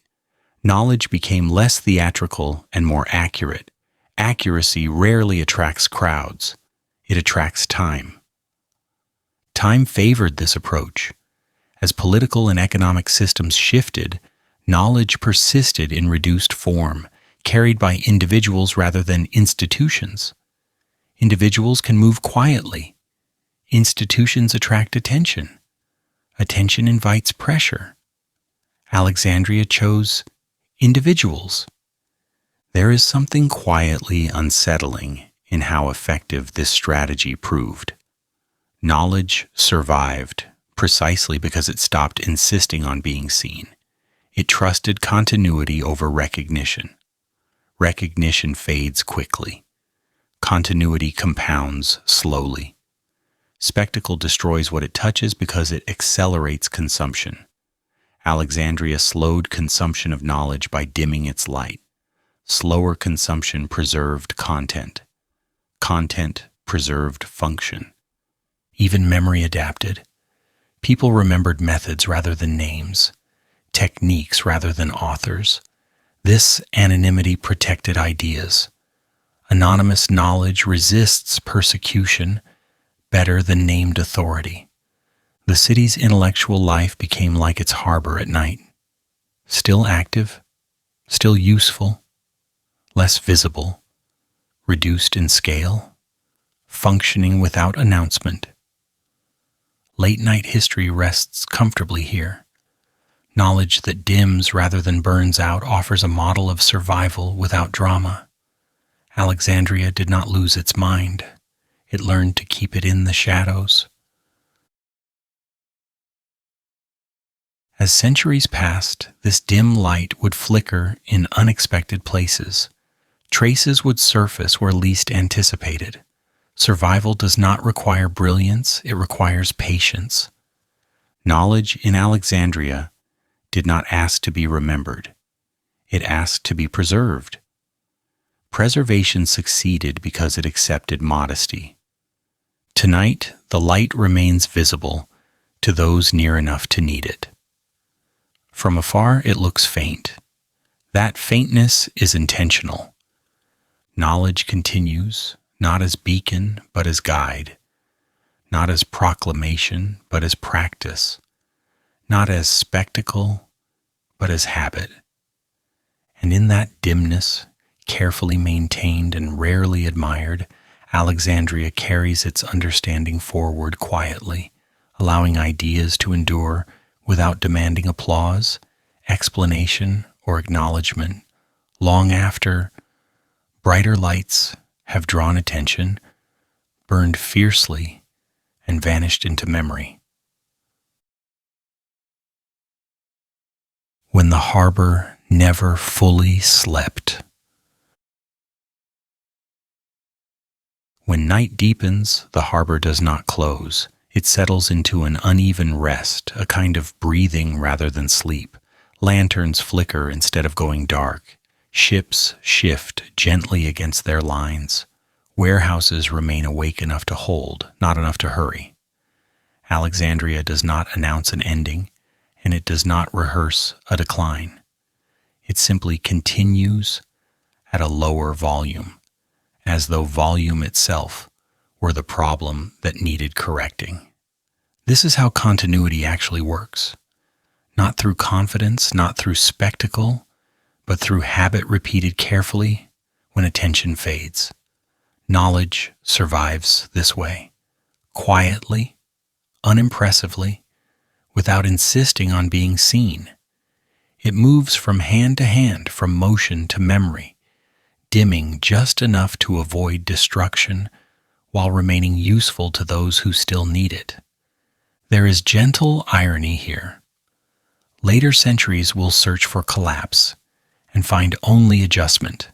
Knowledge became less theatrical and more accurate. Accuracy rarely attracts crowds. It attracts time. Time favored this approach. As political and economic systems shifted, knowledge persisted in reduced form, carried by individuals rather than institutions. Individuals can move quietly. Institutions attract attention. Attention invites pressure. Alexandria chose individuals. There is something quietly unsettling in how effective this strategy proved. Knowledge survived precisely because it stopped insisting on being seen. It trusted continuity over recognition. Recognition fades quickly. Continuity compounds slowly. Spectacle destroys what it touches because it accelerates consumption. Alexandria slowed consumption of knowledge by dimming its light. Slower consumption preserved content. Content preserved function. Even memory adapted. People remembered methods rather than names, techniques rather than authors. This anonymity protected ideas. Anonymous knowledge resists persecution better than named authority. The city's intellectual life became like its harbor at night. Still active, still useful, less visible, reduced in scale, functioning without announcement. Late-night history rests comfortably here. Knowledge that dims rather than burns out offers a model of survival without drama. Alexandria did not lose its mind. It learned to keep it in the shadows. As centuries passed, this dim light would flicker in unexpected places. Traces would surface where least anticipated. Survival does not require brilliance, it requires patience. Knowledge in Alexandria did not ask to be remembered. It asked to be preserved. Preservation succeeded because it accepted modesty. Tonight, the light remains visible to those near enough to need it. From afar, it looks faint. That faintness is intentional. Knowledge continues, not as beacon, but as guide, not as proclamation, but as practice, not as spectacle, but as habit. And in that dimness, carefully maintained and rarely admired, Alexandria carries its understanding forward quietly, allowing ideas to endure without demanding applause, explanation, or acknowledgement, long after brighter lights have drawn attention, burned fiercely, and vanished into memory. When the harbor never fully slept. When night deepens, the harbor does not close. It settles into an uneven rest, a kind of breathing rather than sleep. Lanterns flicker instead of going dark. Ships shift gently against their lines. Warehouses remain awake enough to hold, not enough to hurry. Alexandria does not announce an ending, and it does not rehearse a decline. It simply continues at a lower volume, as though volume itself were the problem that needed correcting. This is how continuity actually works. Not through confidence, not through spectacle, but through habit repeated carefully when attention fades. Knowledge survives this way, quietly, unimpressively, without insisting on being seen. It moves from hand to hand, from motion to memory, dimming just enough to avoid destruction while remaining useful to those who still need it. There is gentle irony here. Later centuries will search for collapse and find only adjustment.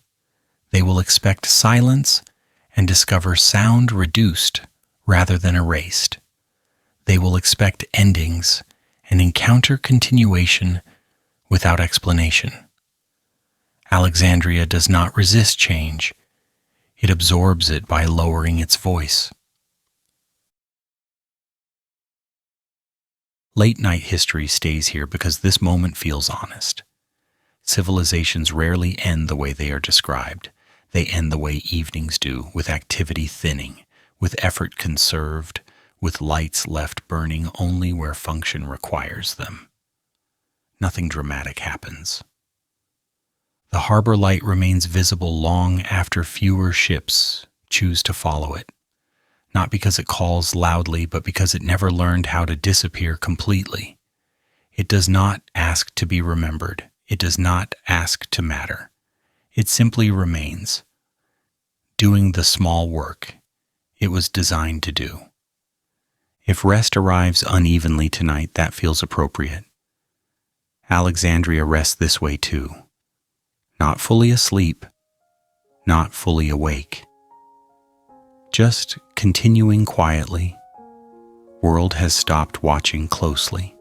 They will expect silence and discover sound reduced rather than erased. They will expect endings and encounter continuation without explanation. Alexandria does not resist change. It absorbs it by lowering its voice. Late-night history stays here because this moment feels honest. Civilizations rarely end the way they are described. They end the way evenings do, with activity thinning, with effort conserved, with lights left burning only where function requires them. Nothing dramatic happens. The harbor light remains visible long after fewer ships choose to follow it, not because it calls loudly, but because it never learned how to disappear completely. It does not ask to be remembered. It does not ask to matter. It simply remains, doing the small work it was designed to do. If rest arrives unevenly tonight, that feels appropriate. Alexandria rests this way too. Not fully asleep, not fully awake. Just continuing quietly. World has stopped watching closely.